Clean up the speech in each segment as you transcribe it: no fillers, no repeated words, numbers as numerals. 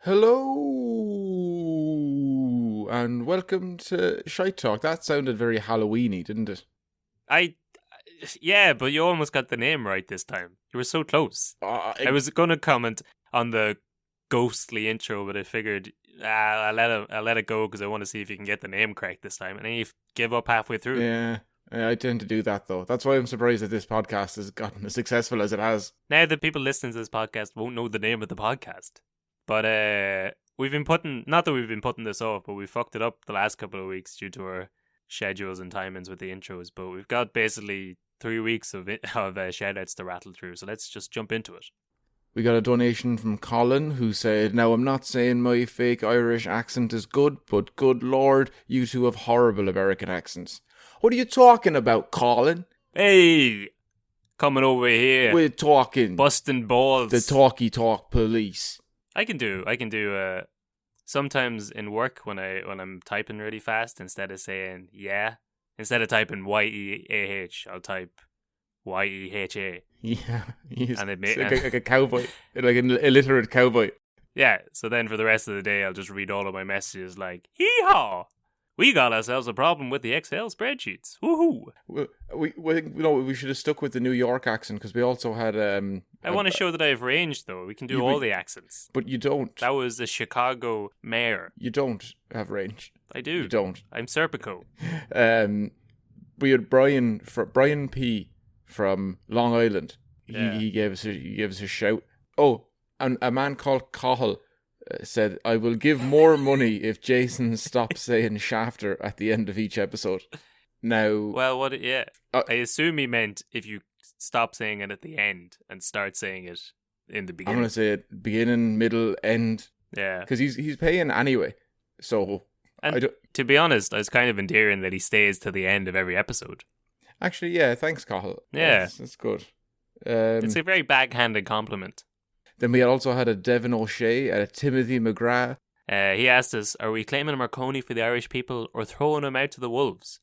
Hello, and welcome to Shite Talk. That sounded very Halloween-y, didn't it? Yeah, but you almost got the name right this time. You were so close. I was going to comment on the ghostly intro, but I figured I'll let it go because I want to see if you can get the name correct this time. And then you give up halfway through. Yeah, I tend to do that though. That's why I'm surprised that this podcast has gotten as successful as it has. Now the people listening to this podcast won't know the name of the podcast. But we've been not that we've been putting this off, but we fucked it up the last couple of weeks due to our schedules and timings with the intros. But we've got basically 3 weeks of shout-outs to rattle through, so let's just jump into it. We got a donation from Colin who said, "Now I'm not saying my fake Irish accent is good, but good lord, you two have horrible American accents." What are you talking about, Colin? Hey, coming over here. We're talking. Busting balls. The talky talk police. I can do sometimes in work when I'm typing really fast, instead of saying instead of typing YEAH, I'll type YEHA. Yeah, and it like a cowboy, like an illiterate cowboy. Yeah, so then for the rest of the day, I'll just read all of my messages like, hee-haw! We got ourselves a problem with the Excel spreadsheets. Woohoo! We should have stuck with the New York accent because we also had. I want to show that I have range, though. We can do all the accents. But you don't. That was the Chicago mayor. You don't have range. I do. You don't. I'm Serpico. We had Brian P from Long Island. Yeah. He gave us a shout. Oh, and a man called Cahill said, "I will give more money if Jason stops saying Shafter at the end of each episode." Now, well, I assume he meant if you stop saying it at the end and start saying it in the beginning. I'm gonna say it beginning, middle, end. Yeah, because he's paying anyway. So, and to be honest, I was kind of endearing that he stays to the end of every episode. Actually, yeah, thanks, Cahill. Yeah, that's good. It's a very backhanded compliment. Then we also had a Devin O'Shea and a Timothy McGrath. He asked us, are we claiming Marconi for the Irish people or throwing him out to the wolves?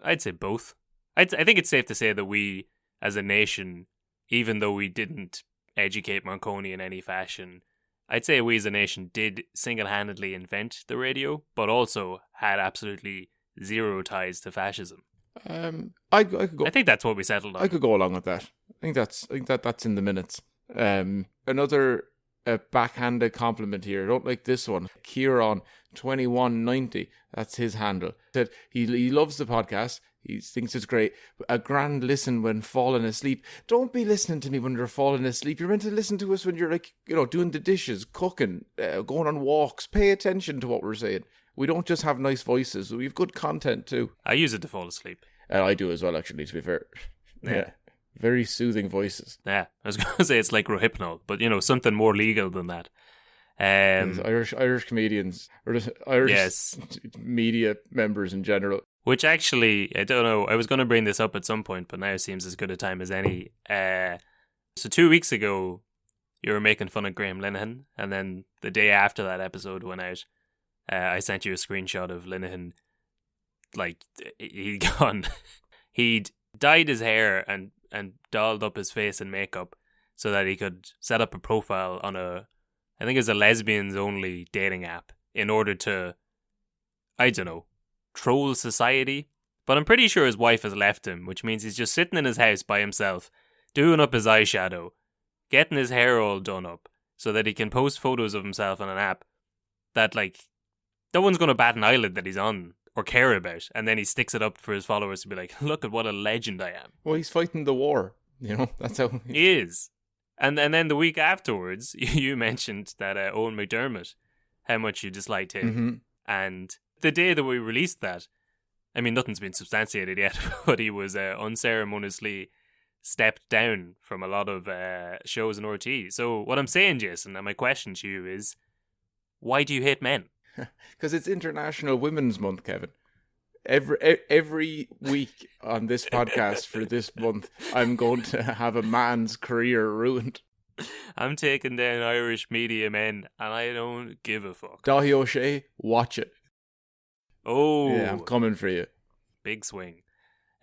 I'd say both. I think it's safe to say that we, as a nation, even though we didn't educate Marconi in any fashion, I'd say we as a nation did single-handedly invent the radio, but also had absolutely zero ties to fascism. I could go. I think that's what we settled on. I could go along with that. I think that's in the minutes. Another backhanded compliment here. I don't like this one. Kieran2190, that's his handle. Said he loves the podcast. He thinks it's great. A grand listen when falling asleep. Don't be listening to me when you're falling asleep. You're meant to listen to us when you're doing the dishes, cooking, going on walks. Pay attention to what we're saying. We don't just have nice voices. We have good content too. I use it to fall asleep. I do as well, actually, to be fair. Yeah. Very soothing voices. Yeah, I was going to say it's like Rohypnol, but something more legal than that. Irish comedians, or just Irish media members in general. Which actually, I don't know, I was going to bring this up at some point, but now it seems as good a time as any. So 2 weeks ago, you were making fun of Graham Linehan, and then the day after that episode went out, I sent you a screenshot of Linehan, like, he'd dyed his hair and dolled up his face in makeup so that he could set up a profile on I think it was a lesbians only dating app in order to, I don't know, troll society. But I'm pretty sure his wife has left him, which means he's just sitting in his house by himself, doing up his eyeshadow, getting his hair all done up so that he can post photos of himself on an app that, like, no one's going to bat an eyelid that he's on or care about, and then he sticks it up for his followers to be like, look at what a legend I am. Well, he's fighting the war, that's how he is. And then the week afterwards, you mentioned that Owen McDermott, how much you disliked him. Mm-hmm. And the day that we released that, I mean, nothing's been substantiated yet, but he was unceremoniously stepped down from a lot of shows in RT. So what I'm saying, Jason, and my question to you is, why do you hate men? Because it's International Women's Month, Kevin. Every week on this podcast for this month, I'm going to have a man's career ruined. I'm taking down Irish media men, and I don't give a fuck. Dahi O'Shea, watch it. Oh, yeah, I'm coming for you. Big swing.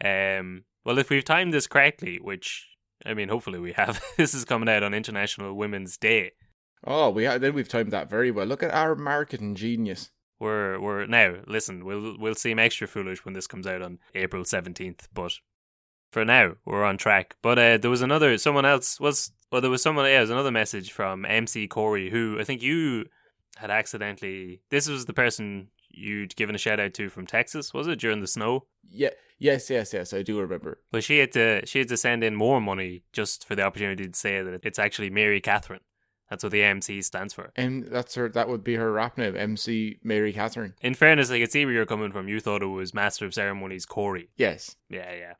Well, if we've timed this correctly, which I mean, hopefully we have. This is coming out on International Women's Day. Oh, we've timed that very well. Look at our marketing genius. We're now, listen, we'll seem extra foolish when this comes out on April 17th, but for now we're on track. But there was another message from MC Corey, who I think you had accidentally, this was the person you'd given a shout out to from Texas, was it, during the snow? Yeah, yes, I do remember. But she had to send in more money just for the opportunity to say that it's actually Mary Catherine. That's what the MC stands for. And that would be her rap name, MC Mary Catherine. In fairness, I could see where you're coming from. You thought it was Master of Ceremonies Corey. Yes. Yeah.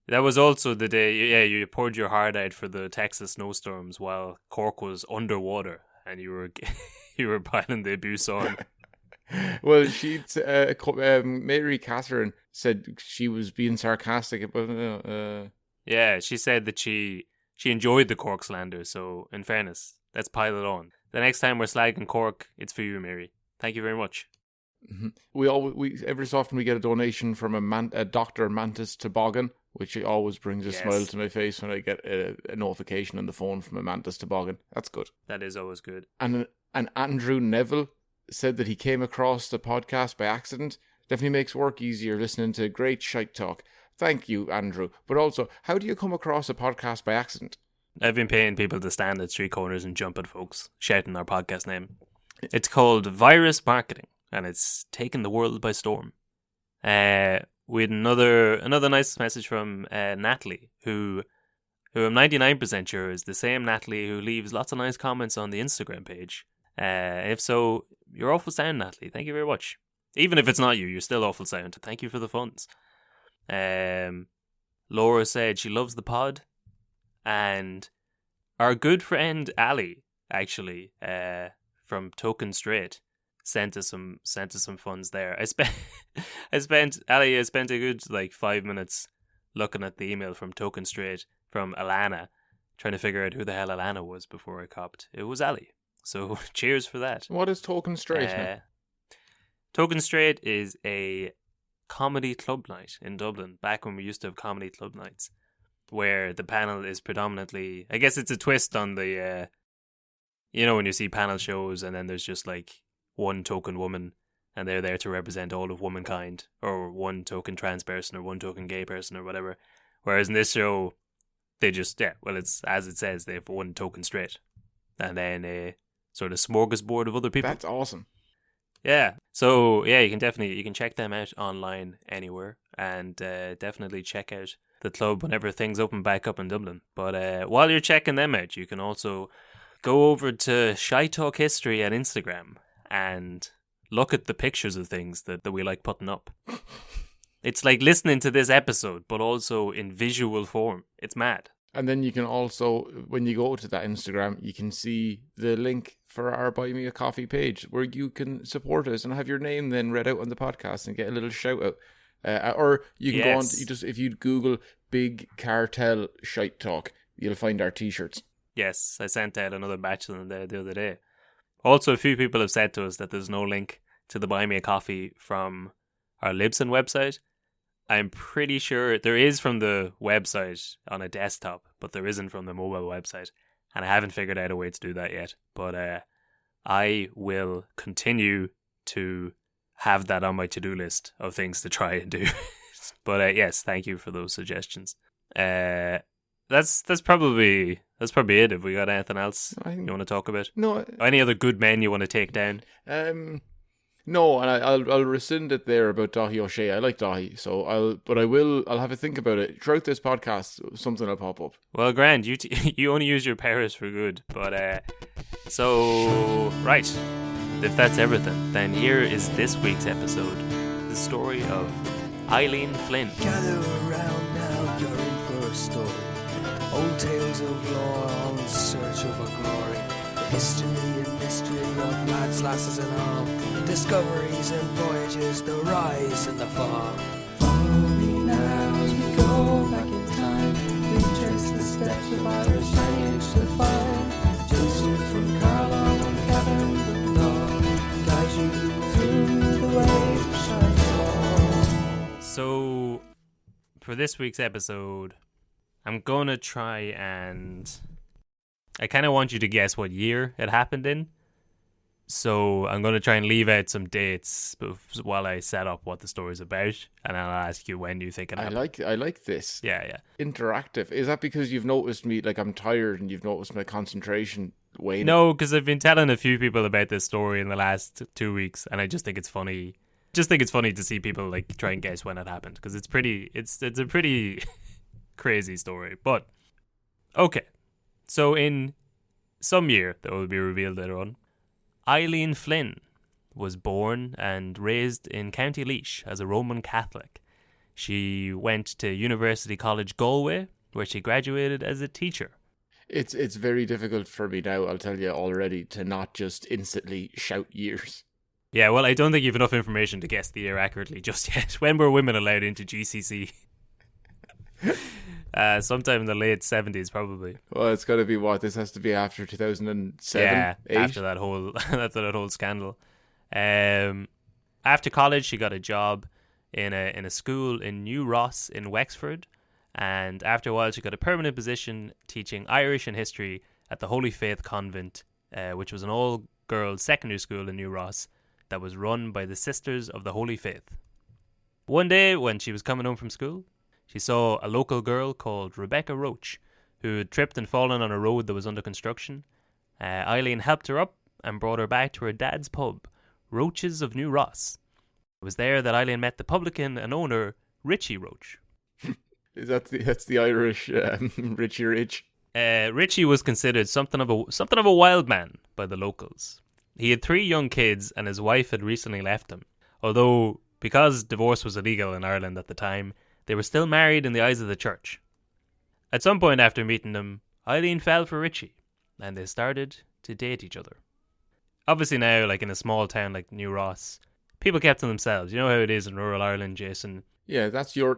That was also the day, you poured your heart out for the Texas snowstorms while Cork was underwater and you were you were piling the abuse on. Well, Mary Catherine said she was being sarcastic about Yeah, she said that she enjoyed the Cork slander, so in fairness, let's pile it on. The next time we're slagging Cork, it's for you, Mary. Thank you very much. Mm-hmm. We every so often we get a donation from a Dr. Mantis Toboggan, which always brings a smile to my face when I get a notification on the phone from a Mantis Toboggan. That's good. That is always good. And Andrew Neville said that he came across the podcast by accident. Definitely makes work easier listening to great shite talk. Thank you, Andrew. But also, how do you come across a podcast by accident? I've been paying people to stand at street corners and jump at folks, shouting our podcast name. It's called Virus Marketing, and it's taken the world by storm. We had another nice message from Natalie, who I'm 99% sure is the same Natalie who leaves lots of nice comments on the Instagram page. If so, you're awful sound, Natalie. Thank you very much. Even if it's not you, you're still awful sound. Thank you for the funds. Laura said she loves the pod, and our good friend Ali, actually, from Token Straight, sent us some funds there. I spent a good 5 minutes looking at the email from Token Straight from Alana, trying to figure out who the hell Alana was before I copped. It was Ali. So cheers for that. What is Token Straight? Token Straight is a comedy club night in Dublin, back when we used to have comedy club nights, where the panel is predominantly, I guess it's a twist on the, when you see panel shows and then there's just one token woman and they're there to represent all of womankind, or one token trans person or one token gay person or whatever. Whereas in this show, they just, it's as it says, they have one token straight and then a sort of smorgasbord of other people. That's awesome. Yeah. So yeah, you can check them out online anywhere, and definitely check out the club whenever things open back up in Dublin. But while you're checking them out, you can also go over to Shy Talk History on Instagram and look at the pictures of things that we like putting up. It's like listening to this episode, but also in visual form. It's mad. And then you can also, when you go to that Instagram, you can see the link for our Buy Me a Coffee page where you can support us and have your name then read out on the podcast and get a little shout out. Or you can go on, if you Google Big Cartel Shite Talk, you'll find our t-shirts. Yes, I sent out another batch of them the other day. Also, a few people have said to us that there's no link to the Buy Me a Coffee from our Libsyn website. I'm pretty sure there is from the website on a desktop, but there isn't from the mobile website. And I haven't figured out a way to do that yet. But I will continue to have that on my to-do list of things to try and do. But yes, thank you for those suggestions. That's probably it. Have we got anything else you want to talk about? No. Any other good men you want to take down? No, and I'll rescind it there about Dahi O'Shea. I like Dahi, so I'll have a think about it throughout this podcast. Something will pop up. Well, grand, you only use your powers for good, but so right. If that's everything, then here is this week's episode: the story of Eileen Flynn. Gather around now, you're in for a story. Old tales of lore, all in search of a glory. The history and mystery of lads, lasses and all. Discoveries and voyages, the rise and the fall. Follow me now as we go back in time. We trace the steps of Irish lineage to find. Joseph from Carlisle and Kevin the Dog guide you through the ways of Shite. So, for this week's episode, I'm gonna try and I kind of want you to guess what year it happened in. So I'm going to try and leave out some dates while I set up what the story's about, and I'll ask you when you think it happened. I like this. Yeah. Interactive. Is that because you've noticed me, like I'm tired, and you've noticed my concentration waning? No, because I've been telling a few people about this story in the last 2 weeks, and I just think it's funny. To see people like try and guess when it happened, because it's a pretty crazy story. But okay, so in some year that will be revealed later on, Eileen Flynn was born and raised in County Laois as a Roman Catholic. She went to University College Galway, where she graduated as a teacher. It's very difficult for me now, I'll tell you already, to not just instantly shout years. Yeah, well, I don't think you have enough information to guess the year accurately just yet. When were women allowed into GCC? Sometime in the late 70s, probably. Well, it's got to be what? This has to be after 2007, yeah, 8? after that whole scandal. After college, she got a job in a school in New Ross in Wexford, and after a while, she got a permanent position teaching Irish and history at the Holy Faith Convent, which was an all-girls secondary school in New Ross that was run by the Sisters of the Holy Faith. One day, when she was coming home from school, she saw a local girl called Rebecca Roach, who had tripped and fallen on a road that was under construction. Eileen helped her up and brought her back to her dad's pub, Roach's of New Ross. It was there that Eileen met the publican and owner, Richie Roach. That's the Irish Richie Rich? Richie was considered something of a wild man by the locals. He had 3 young kids and his wife had recently left him. Although, because divorce was illegal in Ireland at the time, they were still married in the eyes of the church. At some point after meeting him, Eileen fell for Richie, and they started to date each other. Obviously now, like in a small town like New Ross, people kept to themselves. You know how it is in rural Ireland, Jason. Yeah, that's your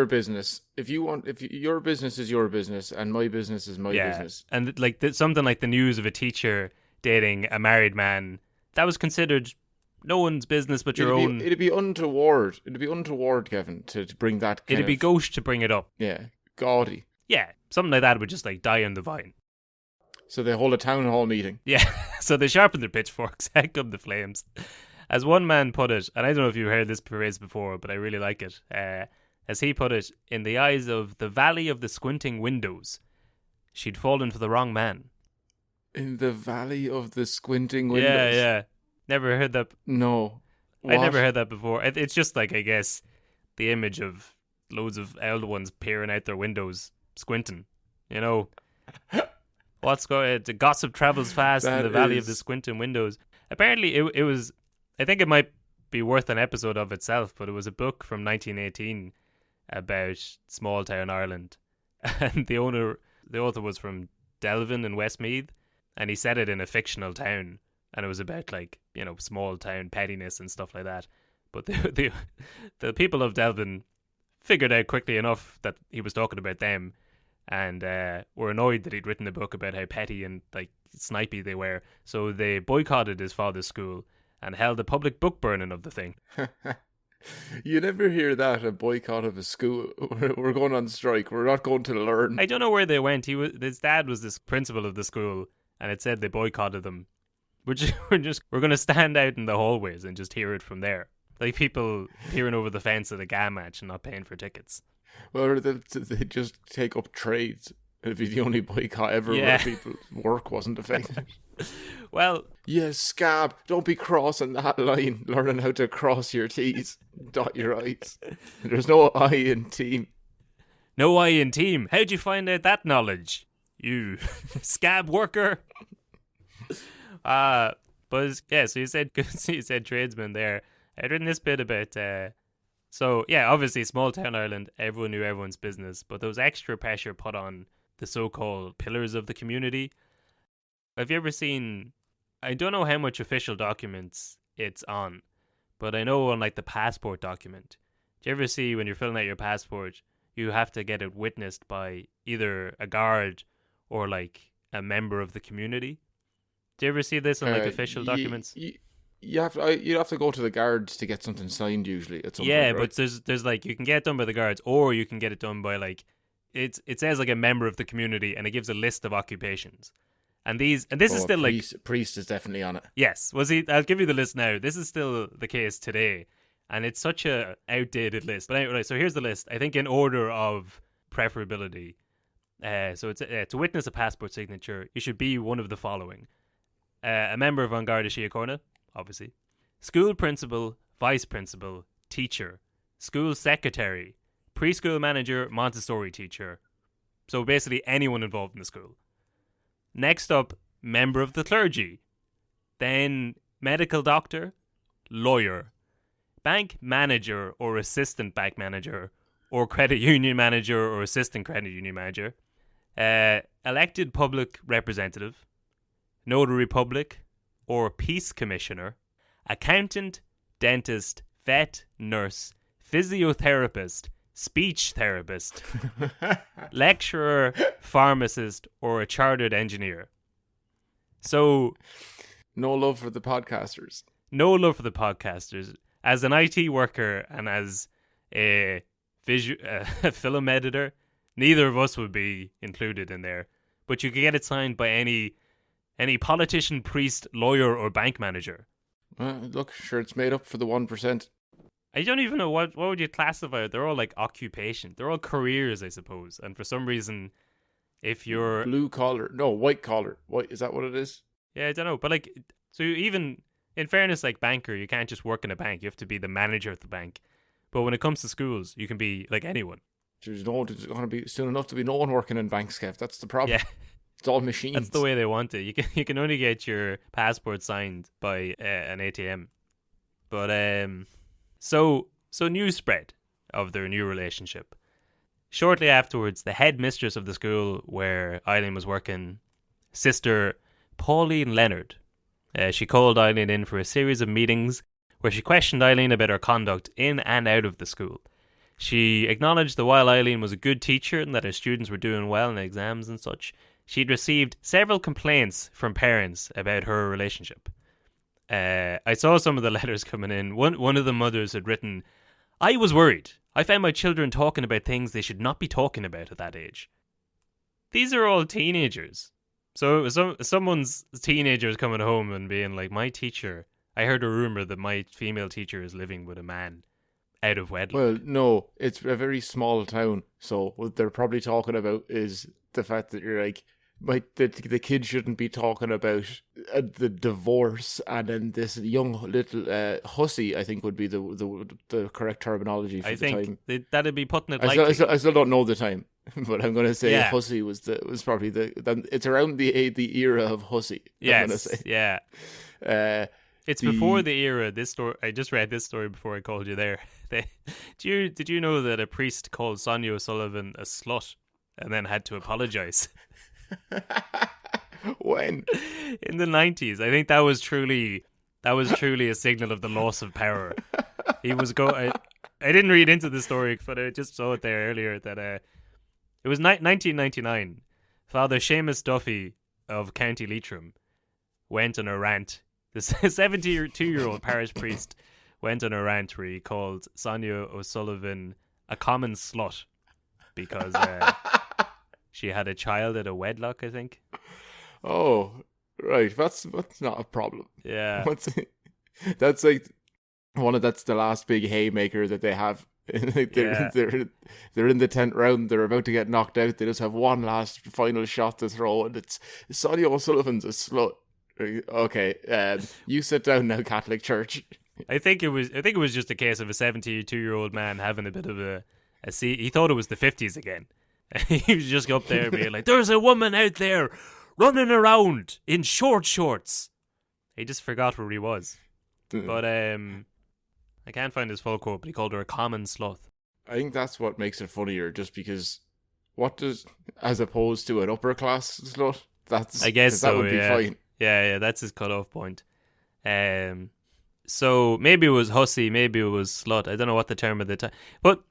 business. If your business is your business, and my business is my business. And like something like the news of a teacher dating a married man, that was considered no one's business but your own. It'd be untoward. It'd be untoward, Kevin, to bring that. It'd be gauche to bring it up. Yeah, gaudy. Yeah, something like that would just like die on the vine. So they hold a town hall meeting. Yeah, so they sharpen their pitchforks, out come the flames. As one man put it, and I don't know if you heard this phrase before, but I really like it. As he put it, in the eyes of the Valley of the Squinting Windows, she'd fallen for the wrong man. In the Valley of the Squinting Windows? Yeah. Never heard that. No. What? I never heard that before. It's just like, I guess, the image of loads of elder ones peering out their windows, squinting. You know, the gossip travels fast in the Valley of the Squinting Windows. Apparently, it was. I think it might be worth an episode of itself, but it was a book from 1918 about small town Ireland, and the author was from Delvin in Westmeath, and he set it in a fictional town, and it was about like, you know, small town pettiness and stuff like that. But the people of Delvin figured out quickly enough that he was talking about them, and were annoyed that he'd written a book about how petty and like snipey they were. So they boycotted his father's school and held a public book burning of the thing. You never hear that, a boycott of a school. We're going on strike. We're not going to learn. I don't know where they went. His dad was this principal of the school, and it said they boycotted them. We're going to stand out in the hallways and just hear it from there. Like people peering over the fence at a GA match and not paying for tickets. Well, they just take up trades. It'd be the only boycott ever where people's work wasn't affected. Well, yes, Scab, don't be crossing that line. Learning how to cross your T's, dot your I's. There's no I in team. No I in team. How'd you find out that knowledge, you scab worker? But yeah, so you said tradesman there. I'd written this bit about. So yeah, obviously small town Ireland, everyone knew everyone's business, but there was extra pressure put on the so-called pillars of the community. Have you ever seen, I don't know how much official documents it's on, but I know on like the passport document, do you ever see when you're filling out your passport, you have to get it witnessed by either a guard or like a member of the community? Do you ever see this on like official documents? You have to go to the guards to get something signed usually at some point, right? But there's like, you can get it done by the guards, or you can get it done by like, it says like a member of the community, and it gives a list of occupations. And this is still priest is definitely on it. Yes, I'll give you the list now. This is still the case today, and it's such a outdated list. But anyway, so here's the list. I think in order of preferability. So it's to witness a passport signature, you should be one of the following: a member of An Garda Síochána, obviously, school principal, vice principal, teacher, school secretary, preschool manager, Montessori teacher. So basically anyone involved in the school. Next up, member of the clergy. Then medical doctor, lawyer, bank manager or assistant bank manager, or credit union manager or assistant credit union manager. Elected public representative, notary public, or peace commissioner, accountant, dentist, vet, nurse, physiotherapist, speech therapist, lecturer, pharmacist, or a chartered engineer. So, no love for the podcasters. No love for the podcasters. As an IT worker and as a film editor, neither of us would be included in there. But you can get it signed by any politician, priest, lawyer, or bank manager. Look, sure, it's made up for the 1%. I don't even know what would you classify it. They're all like occupation. They're all careers, I suppose. And for some reason, if you're blue collar, no, white collar. White, is that what it is? Yeah, I don't know. But like, so even in fairness, like banker, you can't just work in a bank. You have to be the manager of the bank. But when it comes to schools, you can be like anyone. There's going to be soon enough to be no one working in banks, Kev. That's the problem. Yeah. It's all machines. That's the way they want it. You can only get your passport signed by an ATM. But so news spread of their new relationship. Shortly afterwards, the headmistress of the school where Eileen was working, Sister Pauline Leonard, she called Eileen in for a series of meetings where she questioned Eileen about her conduct in and out of the school. She acknowledged that while Eileen was a good teacher and that her students were doing well in exams and such, she'd received several complaints from parents about her relationship. I saw some of the letters coming in. One of the mothers had written, "I was worried. I found my children talking about things they should not be talking about at that age." These are all teenagers. So someone's teenager is coming home and being like, "My teacher, I heard a rumor that my female teacher is living with a man out of wedlock." Well, no, it's a very small town. So what they're probably talking about is the fact that you're like, the kid shouldn't be talking about the divorce, and then this young little hussy, I think would be the correct terminology for the time. I think that'd be putting it lightly. I still don't know the time, but I'm going to say hussy was probably it's around the era of hussy. Yes, yeah. It's before the era. This story, I just read this story before I called you there. Did you know that a priest called Sonia O'Sullivan a slut and then had to apologize? When? In the 90s. I think that was truly a signal of the loss of power. He was I didn't read into the story, but I just saw it there earlier that it was 1999. Father Seamus Duffy of County Leitrim went on a rant. The 72-year-old parish priest went on a rant where he called Sonia O'Sullivan a common slut because she had a child at a wedlock, I think. Oh, right. That's not a problem. Yeah. That's like that's the last big haymaker that they have. They're in the 10th round. They're about to get knocked out. They just have one last final shot to throw, and it's Sonia O'Sullivan's a slut. Okay, you sit down now, Catholic Church. I think it was just a case of a 72-year-old man having a bit of a he thought it was the 50s again. He was just up there being like, "There's a woman out there running around in short shorts." He just forgot where he was. But I can't find his full quote, but he called her a common slut. I think that's what makes it funnier, just because as opposed to an upper class slut, I guess that would be fine. Yeah, that's his cutoff point. So maybe it was hussy, maybe it was slut. I don't know what the term of the time. But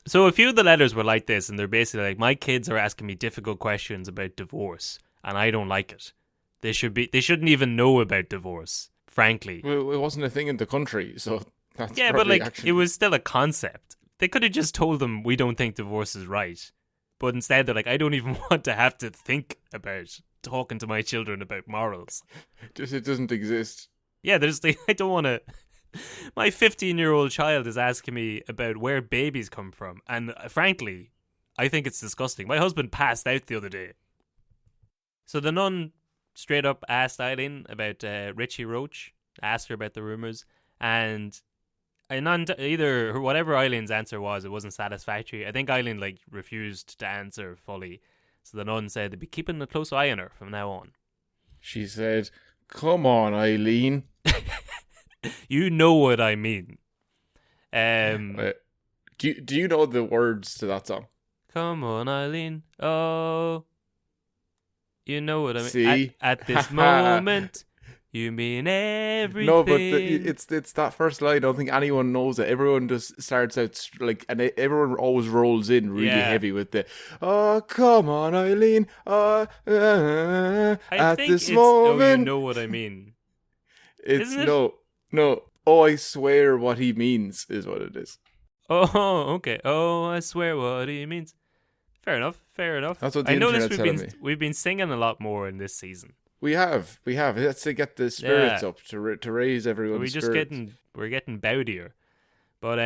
so a few of the letters were like this, and they're basically like, "My kids are asking me difficult questions about divorce, and I don't like it. They shouldn't even know about divorce, frankly." Well, it wasn't a thing in the country, so that's but like it was still a concept. They could have just told them, "We don't think divorce is right," but instead they're like, "I don't even want to have to think about talking to my children about morals. Just it doesn't exist. Yeah, I don't want to. My 15-year-old child is asking me about where babies come from, and frankly, I think it's disgusting. My husband passed out the other day. So the nun straight up asked Eileen about Richie Roach, asked her about the rumours, and whatever Eileen's answer was, it wasn't satisfactory. I think Eileen refused to answer fully. So the nun said they'd be keeping a close eye on her from now on. She said, "Come on, Eileen." You know what I mean. Do you know the words to that song? Come on, Eileen. Oh, you know what I mean. See? At this moment, you mean everything. No, but it's that first line. I don't think anyone knows it. Everyone just starts out and everyone always rolls in really heavy with the "Oh, come on, Eileen." At this moment, oh, you know what I mean. It's Isn't it? No. Oh, I swear what he means is what it is. Oh, okay. Oh, I swear what he means. Fair enough. That's what the I noticed internet's telling me. we've been singing a lot more in this season. We have. That's to get the spirits up, to raise everyone's spirits. We're getting bowdier. But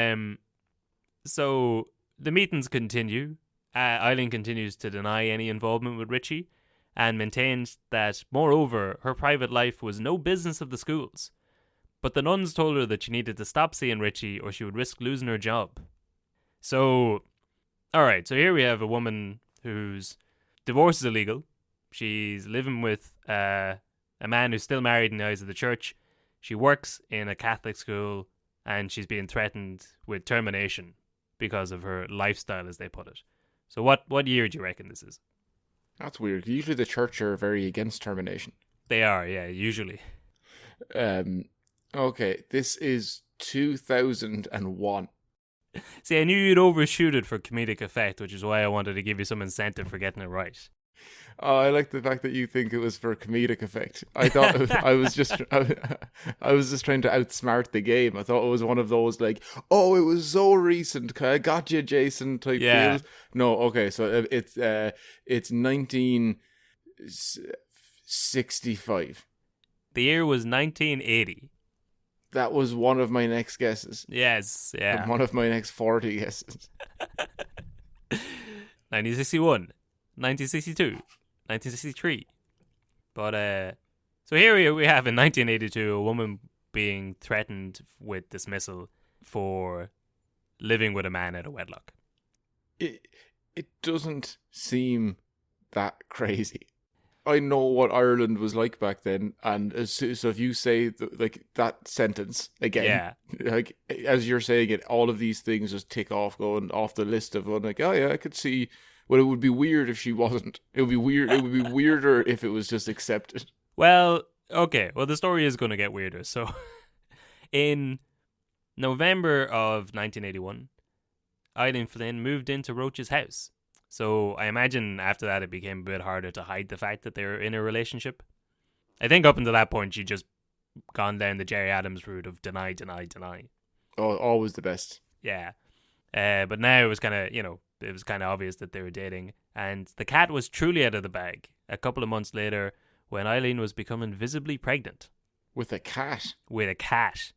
so the meetings continue. Eileen continues to deny any involvement with Richie, and maintains that, moreover, her private life was no business of the school's. But the nuns told her that she needed to stop seeing Richie or she would risk losing her job. So, alright, so here we have a woman whose divorce is illegal. She's living with a man who's still married in the eyes of the church. She works in a Catholic school, and she's being threatened with termination because of her lifestyle, as they put it. So what year do you reckon this is? That's weird. Usually the church are very against termination. They are, yeah, usually. Okay, this is 2001. See, I knew you'd overshoot it for comedic effect, which is why I wanted to give you some incentive for getting it right. Oh, I like the fact that you think it was for comedic effect. I thought I was just trying to outsmart the game. I thought it was one of those it was so recent. I got you, Jason type deals. No, okay, so it's 1965. The year was 1980. That was one of my next guesses. Yes, yeah. And one of my next 40 guesses. 1961, 1962, 1963. But so here we have in 1982 a woman being threatened with dismissal for living with a man out of wedlock. It doesn't seem that crazy. I know what Ireland was like back then, and so if you say that sentence again, as you're saying it, all of these things just tick off, going off the list of one. Oh yeah, I could see. Well, it would be weird if she wasn't. It would be weird. It would be weirder if it was just accepted. Well, okay. Well, the story is going to get weirder. So, in November of 1981, Eileen Flynn moved into Roach's house. So I imagine after that it became a bit harder to hide the fact that they were in a relationship. I think up until that point she'd just gone down the Jerry Adams route of deny. Oh, always the best. Yeah. But now it was kind of, obvious that they were dating. And the cat was truly out of the bag a couple of months later when Eileen was becoming visibly pregnant. With a cat? With a cat.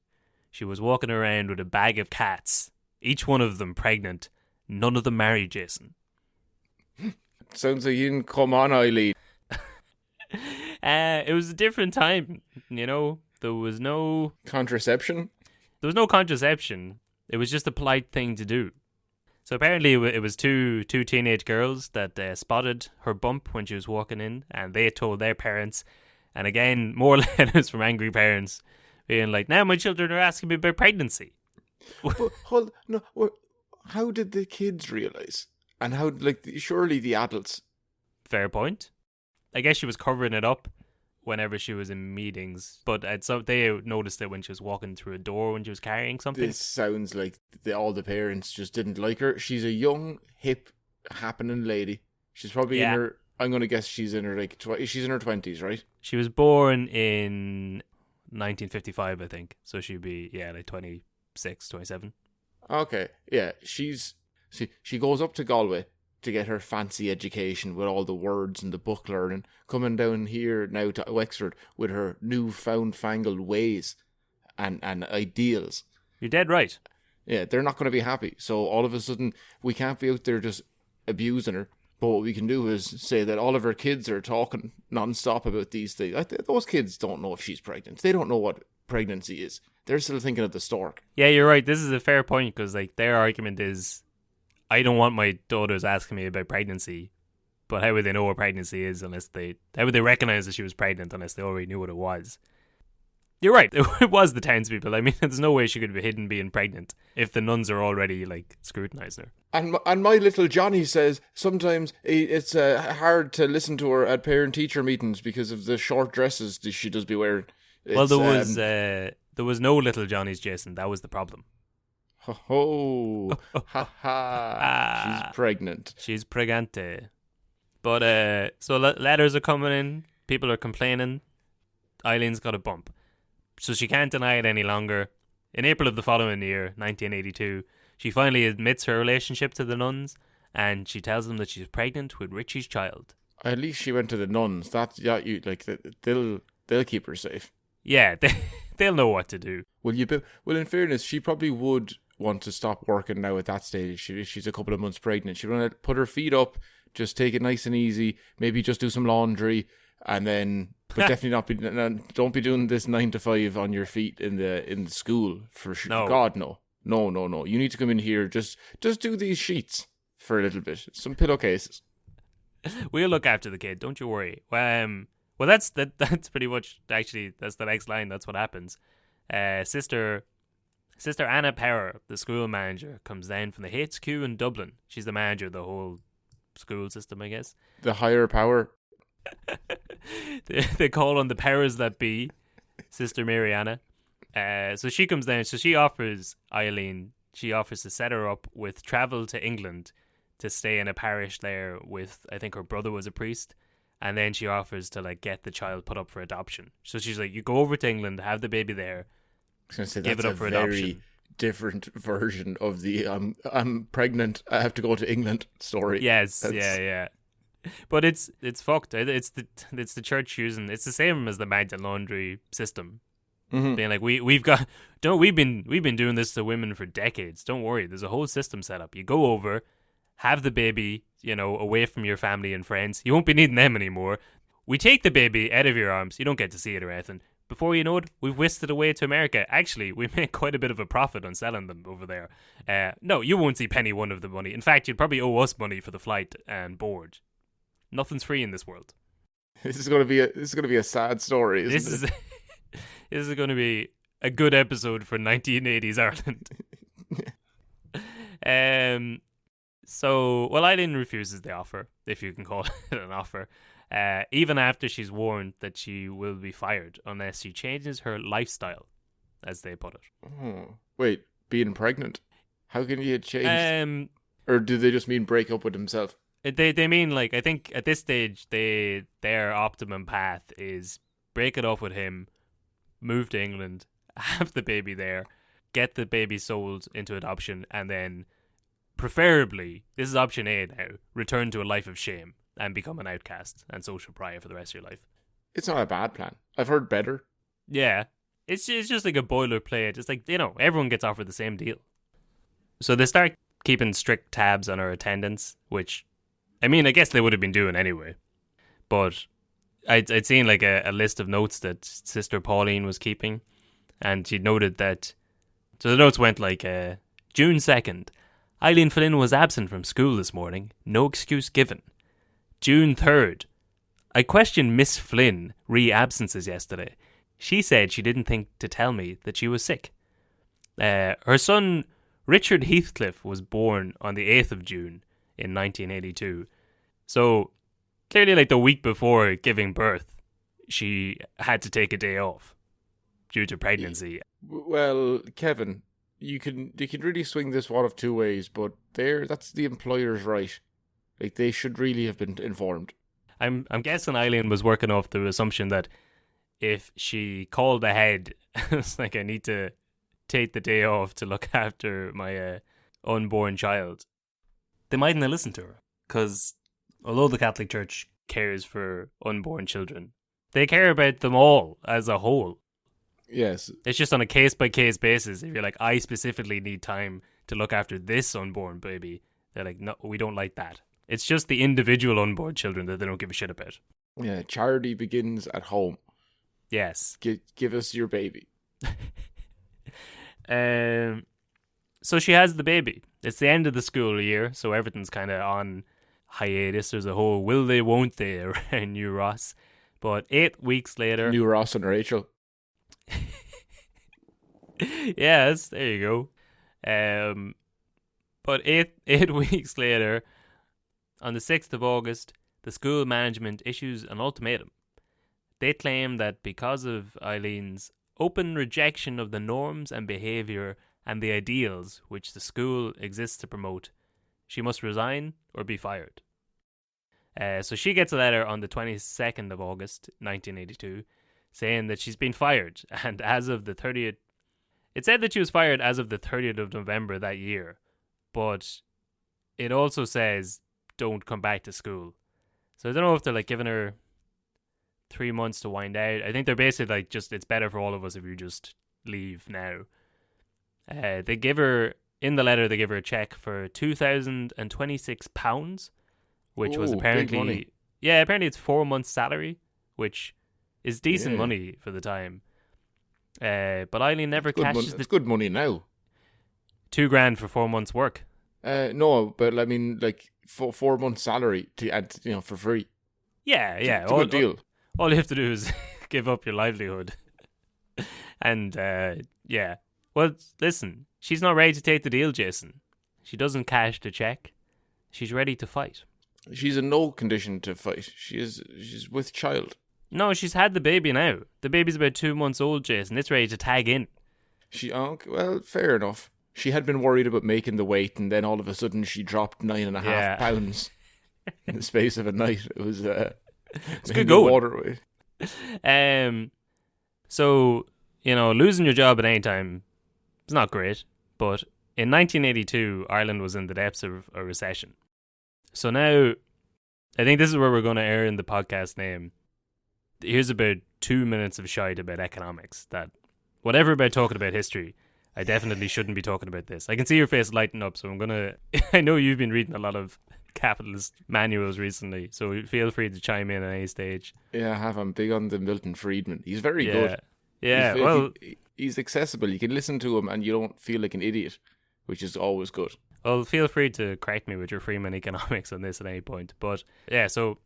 She was walking around with a bag of cats, each one of them pregnant, none of them married, Jason. Sounds like you didn't come on, Eileen. It was a different time, There was no contraception. It was just a polite thing to do. So apparently it was two teenage girls that spotted her bump when she was walking in, and they told their parents. And again, more letters from angry parents being like, "Now my children are asking me about pregnancy." But how did the kids realize? And how, surely the adults... Fair point. I guess she was covering it up whenever she was in meetings, but they noticed it when she was walking through a door when she was carrying something. This sounds like all the parents just didn't like her. She's a young, hip, happening lady. She's probably in her... I'm going to guess she's in her, she's in her 20s, right? She was born in 1955, I think. So she'd be, 26, 27. Okay, yeah. She goes up to Galway to get her fancy education with all the words and the book learning, coming down here now to Wexford with her fangled ways and ideals. You're dead right. Yeah, they're not going to be happy. So all of a sudden, we can't be out there just abusing her. But what we can do is say that all of her kids are talking non-stop about these things. Those kids don't know if she's pregnant. They don't know what pregnancy is. They're still thinking of the stork. Yeah, you're right. This is a fair point because like their argument is, I don't want my daughters asking me about pregnancy, but how would they know what pregnancy is how would they recognize that she was pregnant unless they already knew what it was? You're right. It was the townspeople. I mean, there's no way she could be hidden being pregnant if the nuns are already like scrutinizing her. And my little Johnny says sometimes it's hard to listen to her at parent-teacher meetings because of the short dresses that she does be wearing. Well, there was no little Johnnies, Jason. That was the problem. Ho ha ha! She's pregnant. She's pregante. But so letters are coming in. People are complaining. Eileen's got a bump, so she can't deny it any longer. In April of the following year, 1982, she finally admits her relationship to the nuns, and she tells them that she's pregnant with Richie's child. At least she went to the nuns. They'll keep her safe. Yeah, they'll know what to do. Well, in fairness, she probably would want to stop working now at that stage. She's a couple of months pregnant. She'd want to put her feet up, just take it nice and easy, maybe just do some laundry, and then, but definitely don't be doing this 9 to 5 on your feet in the school for sure. No. God, no. No. You need to come in here, just do these sheets for a little bit, some pillowcases. We'll look after the kid, don't you worry. Well, that's pretty much, actually, that's the next line. That's what happens. Sister Anna Power, the school manager, comes down from the HQ in Dublin. She's the manager of the whole school system, I guess. The higher power. They call on the powers that be, Sister Mariana. So she comes down. So she offers Eileen, to set her up with travel to England to stay in a parish there with, I think her brother was a priest. And then she offers to like get the child put up for adoption. So she's like, you go over to England, have the baby there. I was going to say, give that's it up for a very adoption. Different version of the I'm pregnant, I have to go to England story. Yes, yeah. But it's fucked. It's the church using, it's the same as the Magdalene laundry system. Mm-hmm. Being like, we've been doing this to women for decades. Don't worry, there's a whole system set up. You go over, have the baby, away from your family and friends. You won't be needing them anymore. We take the baby out of your arms. You don't get to see it or anything. Before you know it, we've whisked it away to America. Actually, we make quite a bit of a profit on selling them over there. No, you won't see penny one of the money. In fact, you'd probably owe us money for the flight and board. Nothing's free in this world. This is going to be a sad story, isn't it? This is going to be a good episode for 1980s Ireland. So, Eileen refuses the offer, if you can call it an offer, even after she's warned that she will be fired unless she changes her lifestyle, as they put it. Oh, wait, being pregnant? How can you change? Or do they just mean break up with himself? They mean, like, I think at this stage, their optimum path is break it off with him, move to England, have the baby there, get the baby sold into adoption, and then preferably, this is option A now, return to a life of shame and become an outcast and social pariah for the rest of your life. It's not a bad plan. I've heard better. Yeah. It's just like a boilerplate. It's like, everyone gets offered the same deal. So they start keeping strict tabs on her attendance, which, I mean, I guess they would have been doing anyway. But I'd seen like a list of notes that Sister Pauline was keeping, and she noted that, so the notes went like, June 2nd, Eileen Flynn was absent from school this morning. No excuse given. June 3rd. I questioned Miss Flynn re-absences yesterday. She said she didn't think to tell me that she was sick. Her son, Richard Heathcliff, was born on the 8th of June in 1982. So, clearly like the week before giving birth, she had to take a day off due to pregnancy. Well, Kevin, you can really swing this one of two ways, but that's the employer's right. Like, they should really have been informed. I'm guessing Eileen was working off the assumption that if she called ahead, it's like, I need to take the day off to look after my unborn child, they mightn't have listened to her. Because although the Catholic Church cares for unborn children, they care about them all as a whole. Yes. It's just on a case-by-case basis. If you're like, I specifically need time to look after this unborn baby, they're like, no, we don't like that. It's just the individual unborn children that they don't give a shit about. Yeah, charity begins at home. Yes. Give us your baby. So she has the baby. It's the end of the school year, so everything's kind of on hiatus. There's a whole will they, won't they around New Ross. But 8 weeks later... New Ross and Rachel. Yes, there you go. But eight weeks later, on the 6th of August, the school management issues an ultimatum. They claim that because of Eileen's open rejection of the norms and behaviour and the ideals which the school exists to promote, she must resign or be fired. So she gets a letter on the 22nd of August, 1982, saying that she's been fired, and as of the 30th... It said that she was fired as of the 30th of November that year, but it also says don't come back to school. So I don't know if they're like giving her 3 months to wind out. I think they're basically like, just it's better for all of us if you just leave now. They give her, in the letter, they give her a check for £2,026, which was apparently... big money. Yeah, apparently it's 4 months' salary, which is decent money for the time. But Eileen never cashes It's good money now. $2,000 for 4 months' work. No, but I mean, like 4 months' salary to add, for free. Yeah. It's a good deal. All you have to do is give up your livelihood. And, yeah. Well, listen, she's not ready to take the deal, Jason. She doesn't cash the check. She's ready to fight. She's in no condition to fight. She's with child. No, she's had the baby now. The baby's about 2 months old, Jason. It's ready to tag in. Well, fair enough. She had been worried about making the weight, and then all of a sudden she dropped 9.5 pounds in the space of a night. It was it's good going. Water weight. So, losing your job at any time is not great. But in 1982, Ireland was in the depths of a recession. So now, I think this is where we're going to air in the podcast name. Here's about 2 minutes of shite about economics. That whatever about talking about history, I definitely shouldn't be talking about this. I can see your face lighting up, so I'm going to... I know you've been reading a lot of capitalist manuals recently, so feel free to chime in at any stage. Yeah, I have. I'm big on the Milton Friedman. He's very good. Yeah, he's accessible. You can listen to him and you don't feel like an idiot, which is always good. Well, feel free to correct me with your Freeman economics on this at any point. But yeah, so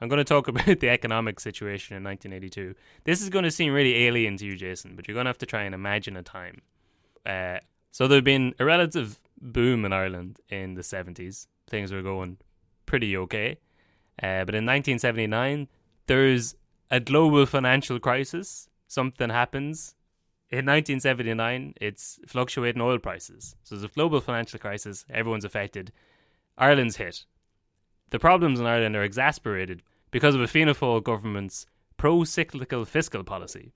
I'm going to talk about the economic situation in 1982. This is going to seem really alien to you, Jason, but you're going to have to try and imagine a time. So there had been a relative boom in Ireland in the 70s. Things were going pretty okay. But in 1979, there's a global financial crisis. Something happens. In 1979, it's fluctuating oil prices. So there's a global financial crisis. Everyone's affected. Ireland's hit. The problems in Ireland are exasperated because of a Fianna Fáil government's pro-cyclical fiscal policy.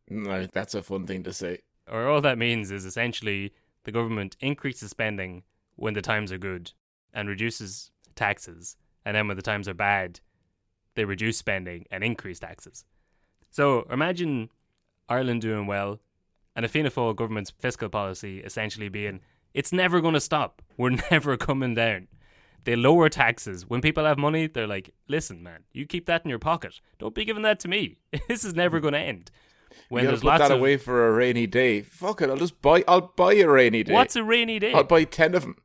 No, that's a fun thing to say. Or all that means is essentially the government increases spending when the times are good and reduces taxes. And then when the times are bad, they reduce spending and increase taxes. So imagine Ireland doing well and a Fianna Fáil government's fiscal policy essentially being, it's never going to stop. We're never coming down. They lower taxes. When people have money, they're like, listen, man, you keep that in your pocket. Don't be giving that to me. This is never going to end. When you gotta put that away for a rainy day. Fuck it, I'll buy a rainy day. What's a rainy day? I'll buy 10 of them.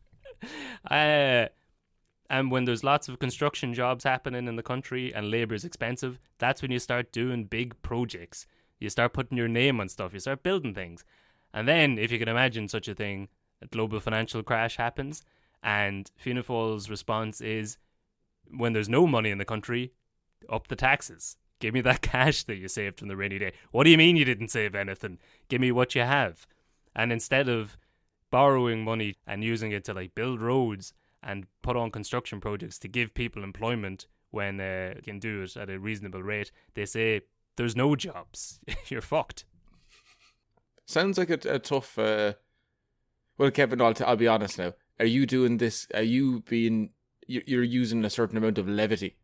And when there's lots of construction jobs happening in the country and labour is expensive, that's when you start doing big projects. You start putting your name on stuff. You start building things. And then, if you can imagine such a thing, a global financial crash happens, and Fianna Fáil's response is, when there's no money in the country, up the taxes. Give me that cash that you saved from the rainy day. What do you mean you didn't save anything? Give me what you have. And instead of borrowing money and using it to like build roads and put on construction projects to give people employment when you can do it at a reasonable rate, they say, there's no jobs. You're fucked. Sounds like a tough... Well, Kevin, I'll be honest now. Are you doing this? Are you being you're using a certain amount of levity.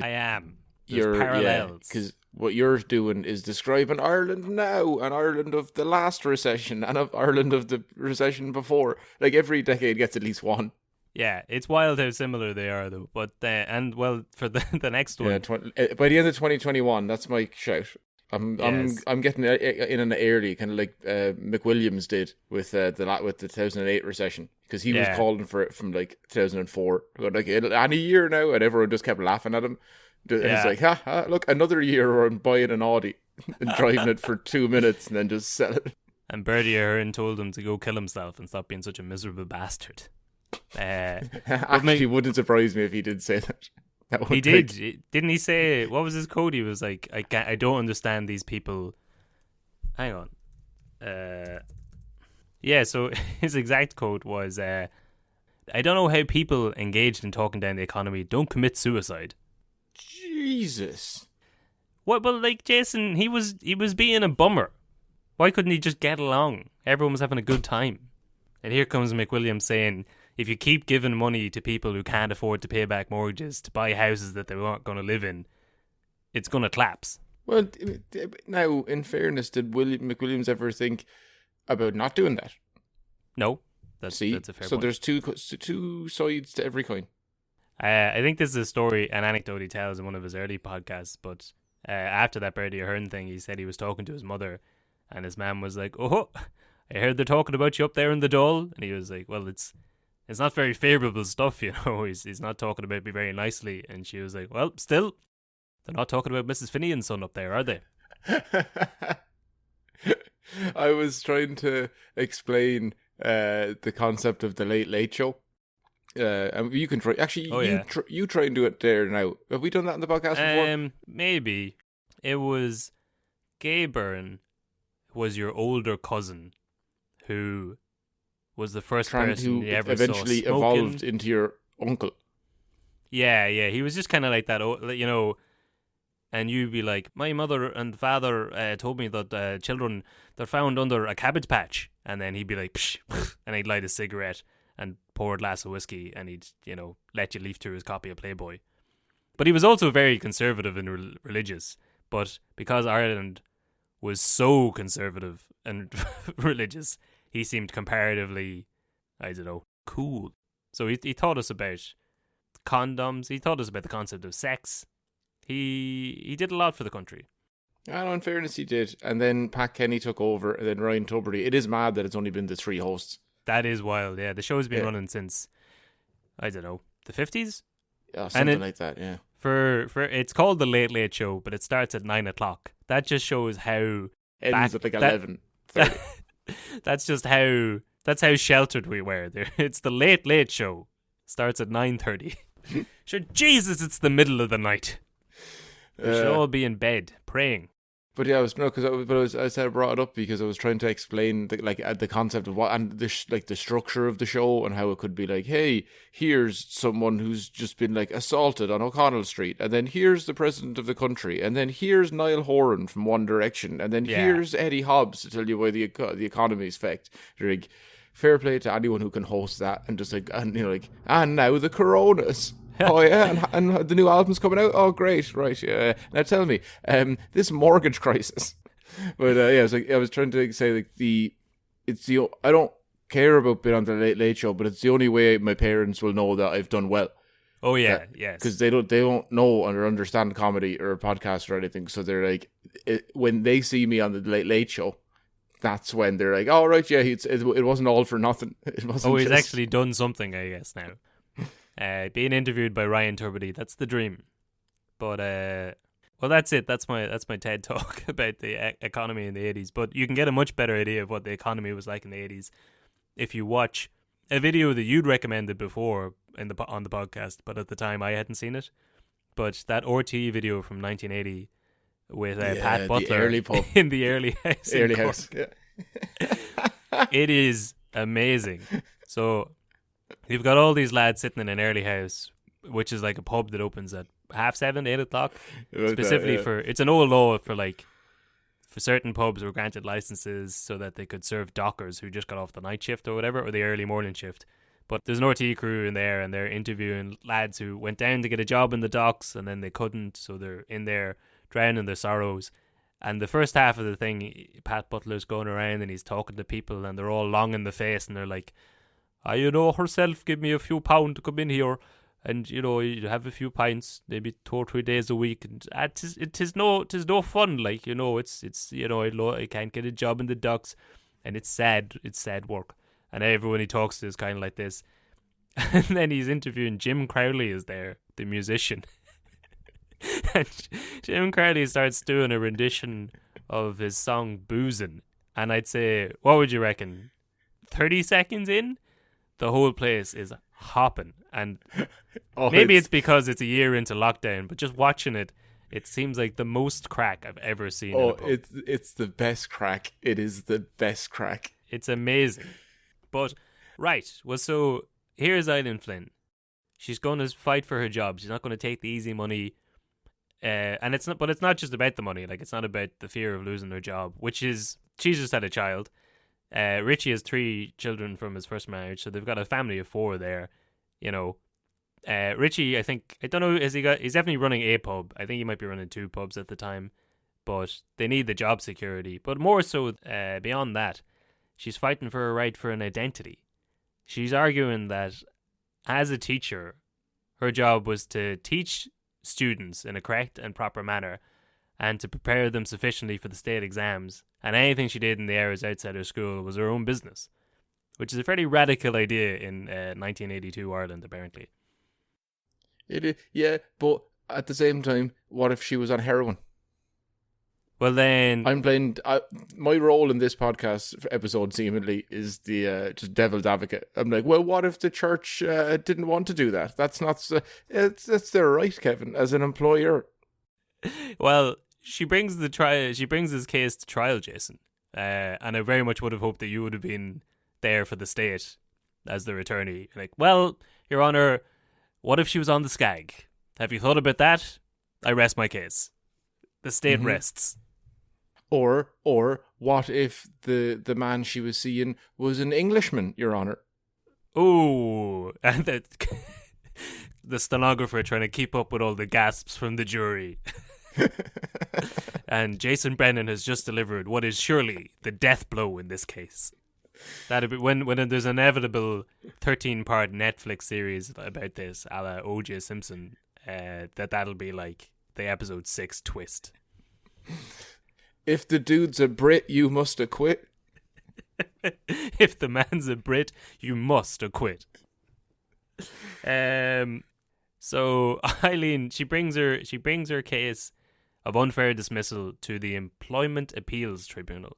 I am. There's parallels. Because what you're doing is describing Ireland now, and Ireland of the last recession, and of Ireland of the recession before. Like, every decade gets at least one. Yeah, it's wild how similar they are, though. But and well, for the next one, by the end of 2021, that's my shout. I'm getting in an early, kind of like McWilliams did with the 2008 recession, because he was calling for it from like 2004, like any year now, and everyone just kept laughing at him. And it's like, look, another year where I'm buying an Audi and driving it for 2 minutes and then just sell it. And Bertie Ahern told him to go kill himself and stop being such a miserable bastard. Actually, wouldn't surprise me if he did say that. He did. Didn't he say, what was his code? He was like, I don't understand these people. Hang on. Yeah, so his exact quote was, I don't know how people engaged in talking down the economy don't commit suicide. Jesus. What? Well, like, Jason, he was being a bummer. Why couldn't he just get along? Everyone was having a good time. And here comes McWilliams saying, if you keep giving money to people who can't afford to pay back mortgages to buy houses that they aren't going to live in, it's going to collapse. Well, now, in fairness, did McWilliams ever think about not doing that? No. That's a fair point. So there's two sides to every coin. I think this is a story, an anecdote he tells in one of his early podcasts, but after that Bertie Ahern thing, he said he was talking to his mother, and his mum was like, oh, I heard they're talking about you up there in the Dáil. And he was like, well, it's not very favourable stuff, you know. He's not talking about me very nicely. And she was like, well, still, they're not talking about Mrs. Finian's son up there, are they? I was trying to explain the concept of the Late Late Show. And you can try. Actually, you try and do it there now. Have we done that in the podcast before? Maybe. It was Gay Byrne was your older cousin who was the first person you ever eventually saw smoking. Evolved into your uncle. Yeah. He was just kind of like that, you know. And you'd be like, my mother and father told me that children, they're found under a cabbage patch. And then he'd be like, psh, and he'd light a cigarette and pour a glass of whiskey, and he'd, you know, let you leaf through his copy of Playboy. But he was also very conservative and religious. But because Ireland was so conservative and religious, he seemed comparatively, I don't know, cool. So he taught us about condoms. He taught us about the concept of sex. He did a lot for the country. I know, in fairness, he did. And then Pat Kenny took over, and then Ryan Tubridy. It is mad that it's only been the three hosts. That is wild, yeah. The show's been running since, I don't know, the 50s? Yeah, something like that, yeah. For it's called The Late Late Show, but it starts at 9 o'clock. That just shows how... Ends at like 11. That's how sheltered we were there. It's The Late Late Show. Starts at 9:30. Sure, Jesus, it's the middle of the night. We should all be in bed, praying. But yeah, I said I brought it up because I was trying to explain the concept of what, and the structure of the show, and how it could be like, hey, here's someone who's just been like assaulted on O'Connell Street, and then here's the president of the country, and then here's Niall Horan from One Direction, and then here's Eddie Hobbs to tell you why the economy's fecked. You're like, fair play to anyone who can host that, and just like, and you know, like, and now the Coronas. Oh yeah, and the new album's coming out. Oh great, right? Yeah. Now tell me, this mortgage crisis. But yeah, I was trying to say like I don't care about being on the Late Late Show, but it's the only way my parents will know that I've done well. Oh yeah, yes. Because they don't know or understand comedy or a podcast or anything, so they're like, when they see me on the Late Late Show, that's when they're like, oh right, yeah, it wasn't all for nothing. It wasn't. Oh, he's actually done something, I guess now. Being interviewed by Ryan Tubridy, that's the dream. But well, that's it. That's my TED talk about the economy in the 80s. But you can get a much better idea of what the economy was like in the 80s if you watch a video that you'd recommended before on the podcast, but at the time I hadn't seen it. But that RT video from 1980 with Pat Butler in the early house. Early house. Yeah. It is amazing. So you've got all these lads sitting in an early house, which is like a pub that opens at 7:30, 8 o'clock. Specifically it's an old law for certain pubs were granted licenses so that they could serve dockers who just got off the night shift or whatever, or the early morning shift. But there's an RT crew in there, and they're interviewing lads who went down to get a job in the docks, and then they couldn't, so they're in there drowning their sorrows. And the first half of the thing, Pat Butler's going around and he's talking to people, and they're all long in the face, and they're like, herself give me a few pound to come in here, and you have a few pints, maybe 2 or 3 days a week, and it is no fun, like, it's I can't get a job in the docks, and it's sad work. And everyone he talks to is kind of like this. And then he's interviewing Jim Crowley is there, the musician. And Jim Crowley starts doing a rendition of his song Boozin'. And I'd say, what would you reckon? 30 seconds in, the whole place is hopping. And maybe it's because it's a year into lockdown, but just watching it, it seems like the most crack I've ever seen. Oh, it's the best crack. It is the best crack. It's amazing. But, right, well, so here's Eileen Flynn. She's going to fight for her job. She's not going to take the easy money. And it's not just about the money. Like, it's not about the fear of losing her job, she's just had a child. Richie has 3 children from his first marriage, so they've got a family of 4 there, Richie, I don't know, he's definitely running a pub. I think he might be running 2 pubs at the time, but they need the job security. But more so, beyond that, she's fighting for a right for an identity. She's arguing that as a teacher, her job was to teach students in a correct and proper manner and to prepare them sufficiently for the state exams. And anything she did in the hours outside her school was her own business, which is a fairly radical idea in 1982 Ireland, apparently. It is, yeah, but at the same time, what if she was on heroin? Well, then I'm playing. My role in this podcast episode seemingly is the just devil's advocate. I'm like, well, what if the church didn't want to do that? That's not. That's their right, Kevin, as an employer. Well, she brings this case to trial, Jason, and I very much would have hoped that you would have been there for the state as their attorney. Like, well, Your Honour, what if she was on the skag? Have you thought about that? I rest my case. The state rests. Or what if the man she was seeing was an Englishman, Your Honour? Ooh, and the stenographer trying to keep up with all the gasps from the jury. And Jason Brennan has just delivered what is surely the death blow in this case. That'd be when there's an inevitable 13-part Netflix series about this, a la O.J. Simpson. That'll be like the episode 6 twist. If the dude's a Brit, you must acquit. If the man's a Brit, you must acquit. So Eileen, she brings her case of unfair dismissal to the Employment Appeals Tribunal.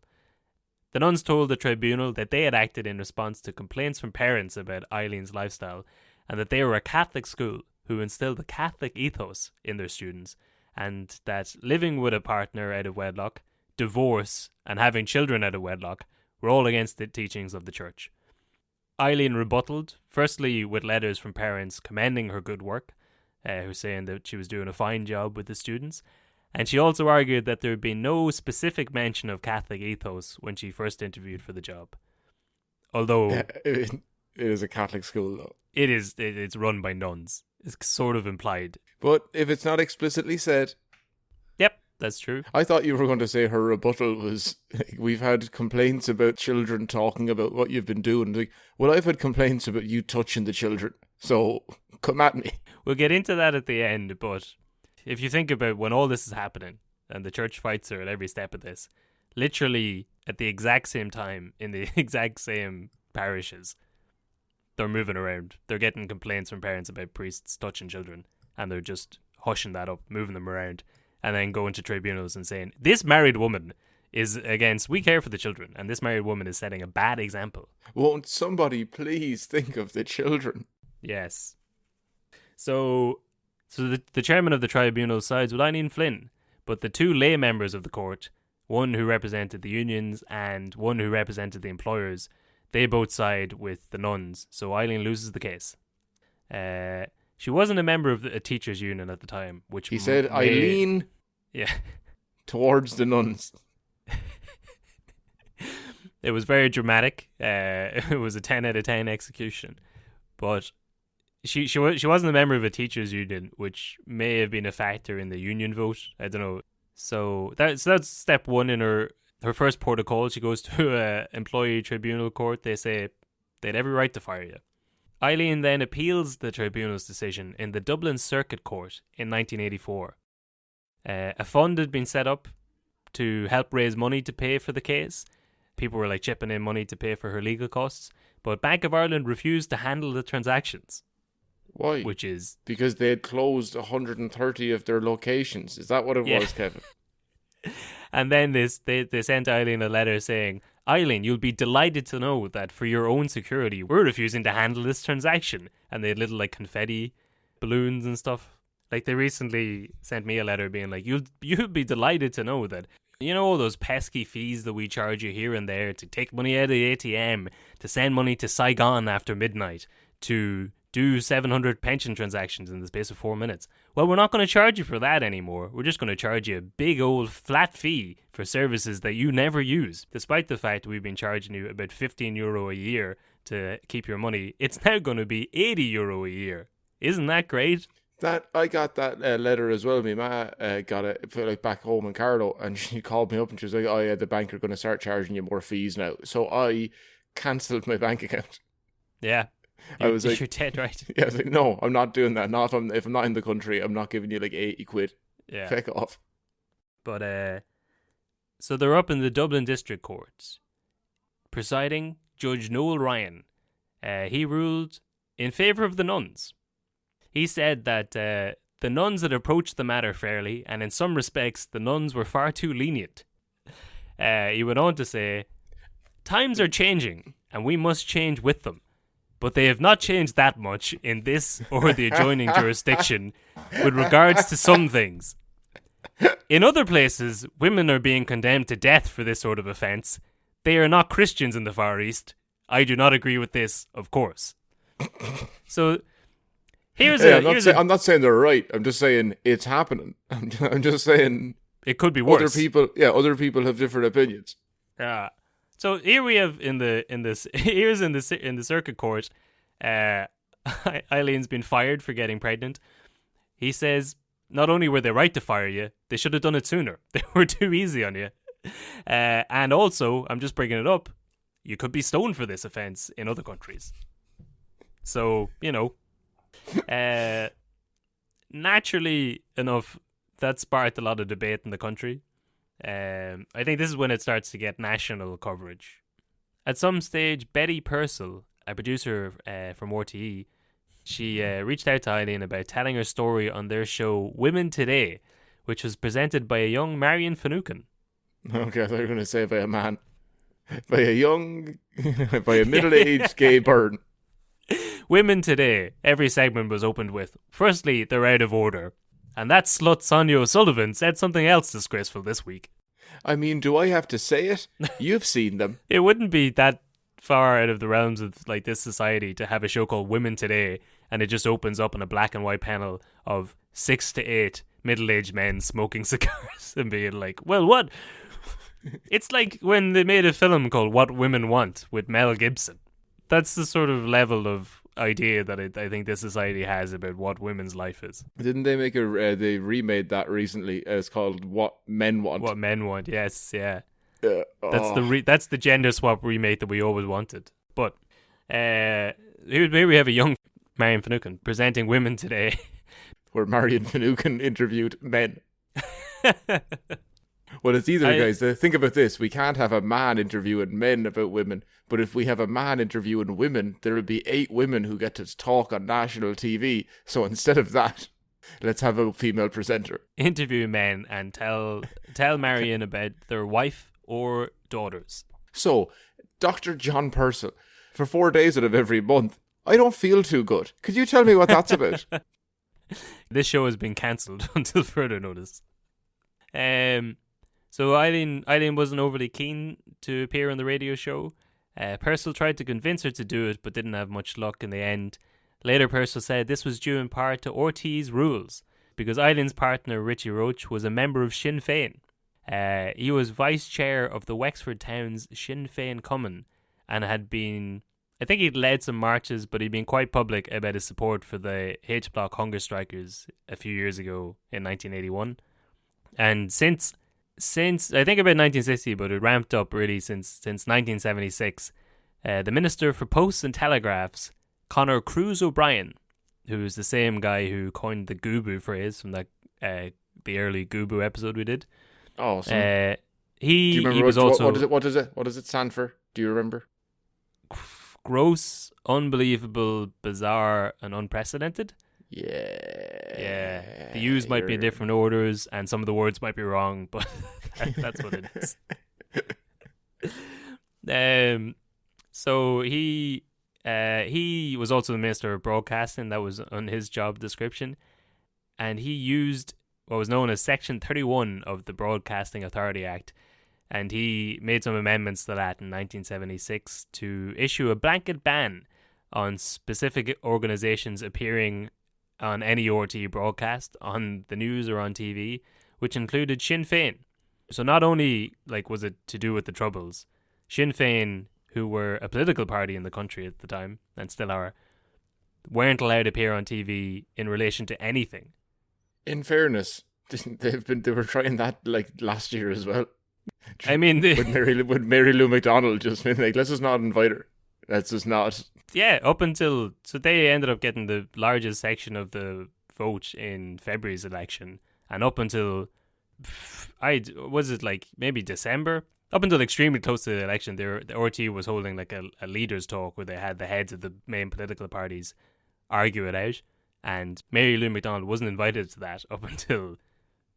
The nuns told the tribunal that they had acted in response to complaints from parents about Eileen's lifestyle, and that they were a Catholic school who instilled the Catholic ethos in their students, and that living with a partner out of wedlock, divorce, and having children out of wedlock were all against the teachings of the church. Eileen rebutted, firstly with letters from parents commending her good work, who saying that she was doing a fine job with the students, and she also argued that there had been no specific mention of Catholic ethos when she first interviewed for the job. Although it is a Catholic school, though. It's run by nuns. It's sort of implied. But if it's not explicitly said... Yep, that's true. I thought you were going to say her rebuttal was, we've had complaints about children talking about what you've been doing. Like, well, I've had complaints about you touching the children, so come at me. We'll get into that at the end, but if you think about when all this is happening, and the church fights her at every step of this, literally at the exact same time, in the exact same parishes, they're moving around. They're getting complaints from parents about priests touching children, and they're just hushing that up, moving them around, and then going to tribunals and saying, this married woman is against, we care for the children, and this married woman is setting a bad example. Won't somebody please think of the children? Yes. So the chairman of the tribunal sides with Eileen Flynn, but the 2 lay members of the court, one who represented the unions and one who represented the employers, they both side with the nuns, so Eileen loses the case. She wasn't a member of a teachers' union at the time, which he said Eileen, yeah, towards the nuns. It was very dramatic. It was a 10 out of 10 execution. but she wasn't a member of a teachers' union, which may have been a factor in the union vote. I don't know. So that's step one in her first protocol. She goes to a employee tribunal court. They say they had every right to fire you. Eileen then appeals the tribunal's decision in the Dublin Circuit Court in 1984. A fund had been set up to help raise money to pay for the case. People were like chipping in money to pay for her legal costs, but Bank of Ireland refused to handle the transactions. Why? Which is because they had closed 130 of their locations. Is that what it was, Kevin? And then they sent Eileen a letter saying, Eileen, you'll be delighted to know that for your own security, we're refusing to handle this transaction. And they had little like confetti balloons and stuff. Like they recently sent me a letter being like, you'll be delighted to know that, you know, all those pesky fees that we charge you here and there to take money out of the ATM, to send money to Saigon after midnight, to do 700 pension transactions in the space of 4 minutes. Well, we're not going to charge you for that anymore. We're just going to charge you a big old flat fee for services that you never use. Despite the fact that we've been charging you about €15 a year to keep your money, it's now going to be €80 a year. Isn't that great? That I got that letter as well. My ma got it like back home in Carlo, and she called me up and she was like, "Oh yeah, the bank are going to start charging you more fees now." So I cancelled my bank account. Yeah. I was like, "You're dead right." Yeah, I was like, "No, I'm not doing that. Not if I'm not in the country. I'm not giving you like 80 quid. Yeah. Feck off." But so they're up in the Dublin District Courts. Presiding Judge Noel Ryan, he ruled in favour of the nuns. He said that the nuns had approached the matter fairly, and in some respects, the nuns were far too lenient. He went on to say, "Times are changing, and we must change with them. But they have not changed that much in this or the adjoining jurisdiction with regards to some things. In other places, women are being condemned to death for this sort of offence. They are not Christians in the Far East. I do not agree with this, of course." So I'm not saying they're right. I'm just saying it's happening. I'm just saying it could be worse. Other people have different opinions. Yeah. So here we have in the circuit court, Eileen's been fired for getting pregnant. He says not only were they right to fire you, they should have done it sooner. They were too easy on you. And also, I'm just bringing it up, you could be stoned for this offence in other countries. So, you know, naturally enough, that sparked a lot of debate in the country. I think this is when it starts to get national coverage. At some stage, Betty Purcell, a producer from RTE, she reached out to Eileen about telling her story on their show Women Today, which was presented by a young Marion Finucane. Okay, I thought you were going to say by a man. By a middle-aged gay bird. Women Today, every segment was opened with, "Firstly, they're out of order. And that slut Sonia O'Sullivan said something else disgraceful this week." I mean, do I have to say it? You've seen them. It wouldn't be that far out of the realms of like this society to have a show called Women Today, and it just opens up on a black and white panel of 6 to 8 middle-aged men smoking cigars and being like, "Well, what?" It's like when they made a film called What Women Want with Mel Gibson. That's the sort of level of idea that I think this society has about what women's life is. Didn't they make they remade that recently? It's called What Men Want. What Men Want, yes, yeah. Oh. That's the gender swap remake that we always wanted. But here we have a young Marion Finucane presenting Women Today. Where Marion Finucane interviewed men. Well, it's either, guys. Think about this. We can't have a man interviewing men about women, but if we have a man interviewing women, there will be 8 women who get to talk on national TV. So instead of that, let's have a female presenter. Interview men and tell Marion about their wife or daughters. So, Dr. John Purcell, for 4 days out of every month, I don't feel too good. Could you tell me what that's about? This show has been cancelled until further notice. So Eileen wasn't overly keen to appear on the radio show. Purcell tried to convince her to do it, but didn't have much luck in the end. Later, Purcell said this was due in part to RT's rules, because Eileen's partner, Richie Roach, was a member of Sinn Féin. He was vice chair of the Wexford Town's Sinn Féin Common, and had been I think he'd led some marches, but he'd been quite public about his support for the H-Block hunger strikers a few years ago in 1981. And since I think about 1960, but it ramped up really since 1976, the Minister for Posts and Telegraphs, Conor Cruise O'Brien, who's the same guy who coined the Gubu phrase from that the early Gubu episode we did. Awesome. Do you remember he was also what does it stand for? Do you remember? Gross, unbelievable, bizarre, and unprecedented. Yeah. The U's might be in different orders, and some of the words might be wrong, but that's what it is. So he was also the Minister of Broadcasting. That was on his job description, and he used what was known as Section 31 of the Broadcasting Authority Act, and he made some amendments to that in 1976 to issue a blanket ban on specific organizations appearing on any RTÉ broadcast, on the news or on TV, which included Sinn Féin. So not only was it to do with the Troubles, Sinn Féin, who were a political party in the country at the time, and still are, weren't allowed to appear on TV in relation to anything. In fairness, they were trying that last year as well. I mean, with Mary Lou McDonald just been let's just not invite her. Let's just not. Yeah, so they ended up getting the largest section of the vote in February's election, and up until maybe December, up until extremely close to the election, the RTÉ was holding a leaders' talk where they had the heads of the main political parties argue it out, and Mary Lou McDonald wasn't invited to that up until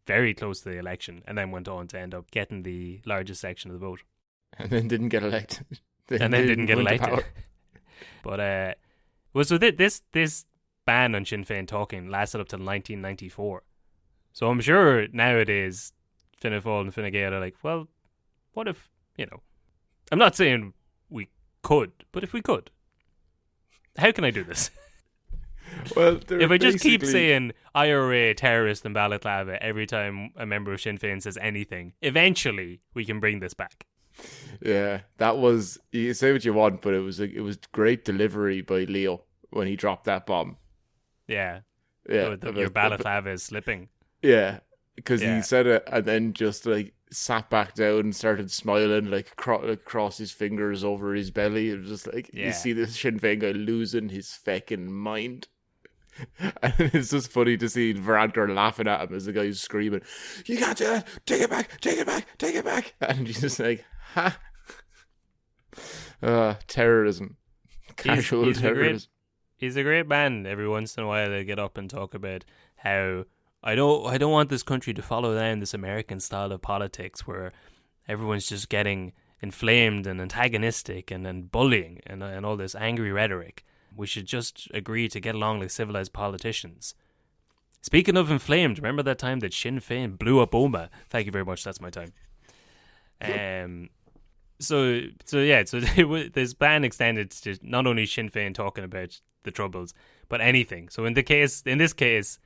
very close to the election, and then went on to end up getting the largest section of the vote. And then didn't get elected. But so this ban on Sinn Féin talking lasted up till 1994. So I'm sure nowadays Fianna Fáil and Fine Gael are like, well, what if, I'm not saying we could, but if we could, how can I do this? Well, if I just keep saying IRA, terrorist, and balaclava every time a member of Sinn Féin says anything, eventually we can bring this back. Yeah, that was, you can say what you want, but it was great delivery by Leo when he dropped that bomb. Yeah. Your balaclava is slipping. Yeah, because he said it and then just sat back down and started smiling, cross his fingers over his belly. It was just you see this Sinn Féin guy losing his feckin' mind. And it's just funny to see Varadkar laughing at him as the guy who's screaming, "You can't do that! Take it back! Take it back! Take it back!" And he's just ha! Terrorism. Casual terrorism. He's a great man. Every once in a while they get up and talk about how I don't want this country to follow down this American style of politics where everyone's just getting inflamed and antagonistic and bullying and all this angry rhetoric. We should just agree to get along like civilized politicians. Speaking of inflamed, remember that time that Sinn Féin blew up Oma? Thank you very much. That's my time. So this ban extended to not only Sinn Féin talking about the Troubles, but anything. So in this case,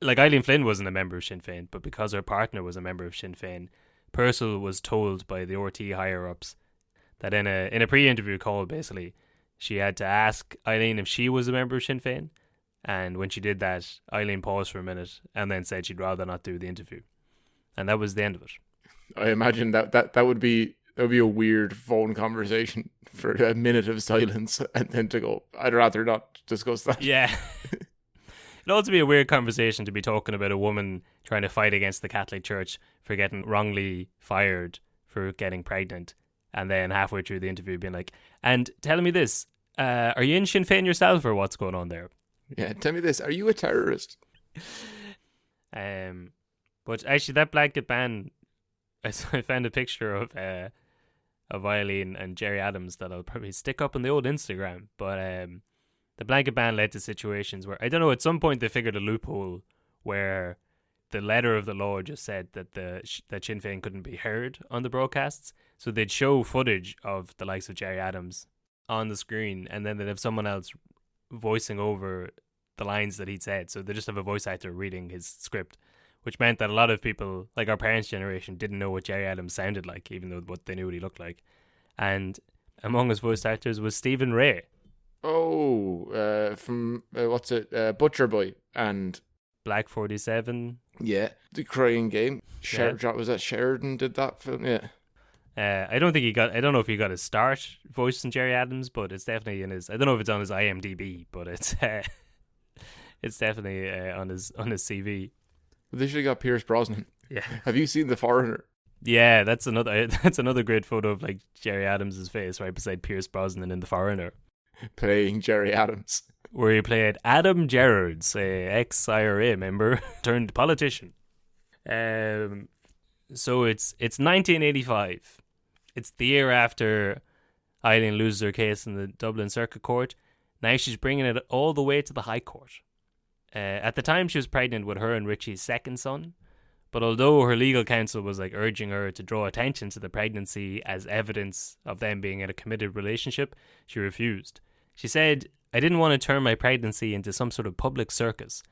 Eileen Flynn wasn't a member of Sinn Féin, but because her partner was a member of Sinn Féin, Purcell was told by the RTÉ higher ups that in a pre-interview call, basically, she had to ask Eileen if she was a member of Sinn Féin, and when she did that, Eileen paused for a minute and then said she'd rather not do the interview, and that was the end of it. I imagine that would be a weird phone conversation for a minute of silence, and then to go, "I'd rather not discuss that." Yeah. It'd also be a weird conversation to be talking about a woman trying to fight against the Catholic Church for getting wrongly fired for getting pregnant, and then halfway through the interview being like, "And tell me this, are you in Sinn Féin yourself, or what's going on there?" Yeah, tell me this, are you a terrorist? But actually that blanket ban, I found a picture of Eileen and Jerry Adams that I'll probably stick up on the old Instagram. But the blanket ban led to situations where, I don't know, at some point they figured a loophole where the letter of the law just said that that Sinn Féin couldn't be heard on the broadcasts. So they'd show footage of the likes of Jerry Adams on the screen, and then they'd have someone else voicing over the lines that he'd said. So they just have a voice actor reading his script, which meant that a lot of people, like our parents' generation, didn't know what Jerry Adams sounded like, even though they knew what he looked like. And among his voice actors was Stephen Ray. Oh, from what's it? Butcher Boy and Black 47. yeah, The Crying Game. Yeah. Was that Sheridan did that film? Yeah. I don't know if he got his start voicing Jerry Adams, but it's definitely in his. I don't know if it's on his IMDb, but it's it's definitely on his CV. They should have got Pierce Brosnan. Yeah. Have you seen The Foreigner? Yeah, that's another great photo of like Jerry Adams' face right beside Pierce Brosnan in The Foreigner, Playing Jerry Adams. where he played Adam Gerrards, a ex-IRA member turned politician. So it's 1985. It's the year after Eileen loses her case in the Dublin Circuit Court. Now she's bringing it all the way to the High Court. At the time, she was pregnant with her and Richie's second son. But although her legal counsel was like urging her to draw attention to the pregnancy as evidence of them being in a committed relationship, she refused. She said, "I didn't want to turn my pregnancy into some sort of public circus.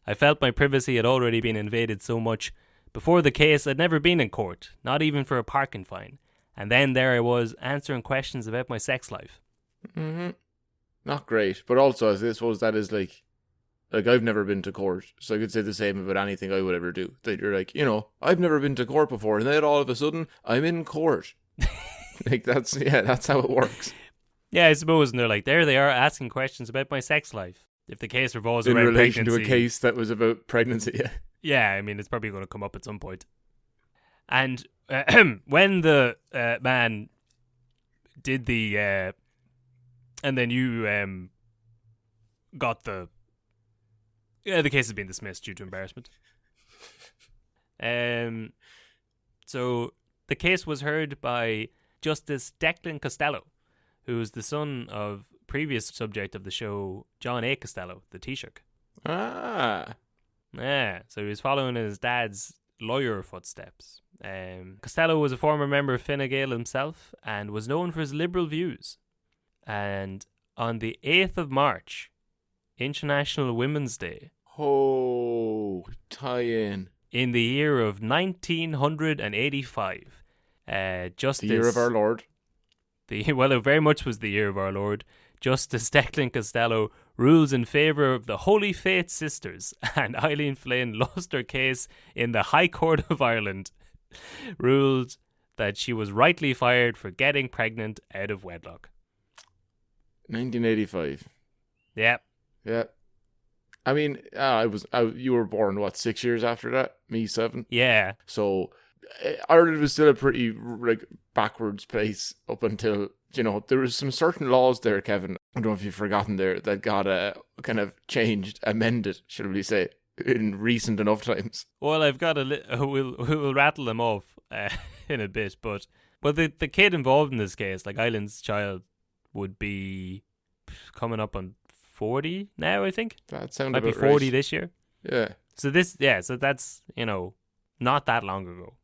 I felt my privacy had already been invaded so much. Before the case, I'd never been in court, not even for a parking fine. And then there I was, answering questions about my sex life." Mm-hmm. Not great, but also I suppose that is like I've never been to court, so I could say the same about anything I would ever do. That you're like, I've never been to court before, and then all of a sudden I'm in court. Like that's how it works. Yeah, I suppose, and they're like, there they are asking questions about my sex life. If the case revolves In around relation pregnancy, to a case that was about pregnancy. Yeah. yeah, I mean, it's probably going to come up at some point. And when the man did the, and then you got the case has been dismissed due to embarrassment. So the case was heard by Justice Declan Costello, who was the son of previous subject of the show, John A. Costello, the Taoiseach. Ah. Yeah, so he was following his dad's lawyer footsteps. Costello was a former member of Fine Gael himself and was known for his liberal views. And on the 8th of March, International Women's Day, tie in. in the year of 1985, Justice... The year of our Lord. Well, it very much was the year of our Lord. Justice Declan Costello rules in favour of the Holy Faith Sisters, and Eileen Flynn lost her case in the High Court of Ireland, ruled that she was rightly fired for getting pregnant out of wedlock. 1985. Yep. Yeah. I mean, you were born, 6 years after that? Me, 7? Yeah. So, Ireland was still a pretty, backwards place up until, there was some certain laws there, Kevin. I don't know if you've forgotten there, that got kind of changed, amended, shall we say, in recent enough times. Well, I've got we'll rattle them off in a bit, but the kid involved in this case, like Eileen's child, would be coming up on 40 now, I think. That sounds might be 40 right. this year. Yeah. So that's not that long ago.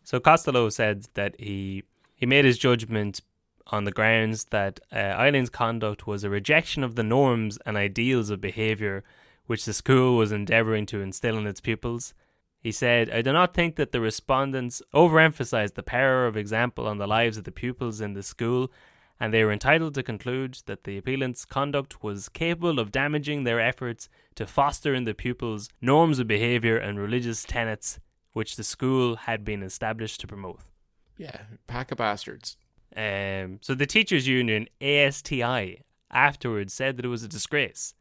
So Costello said that he made his judgment on the grounds that Eileen's conduct was a rejection of the norms and ideals of behaviour which the school was endeavouring to instill in its pupils. He said, "I do not think that the respondents overemphasised the power of example on the lives of the pupils in the school, and they were entitled to conclude that the appellant's conduct was capable of damaging their efforts to foster in the pupils norms of behaviour and religious tenets which the school had been established to promote." Yeah, pack of bastards. So the teachers' union, ASTI, afterwards said that it was a disgrace,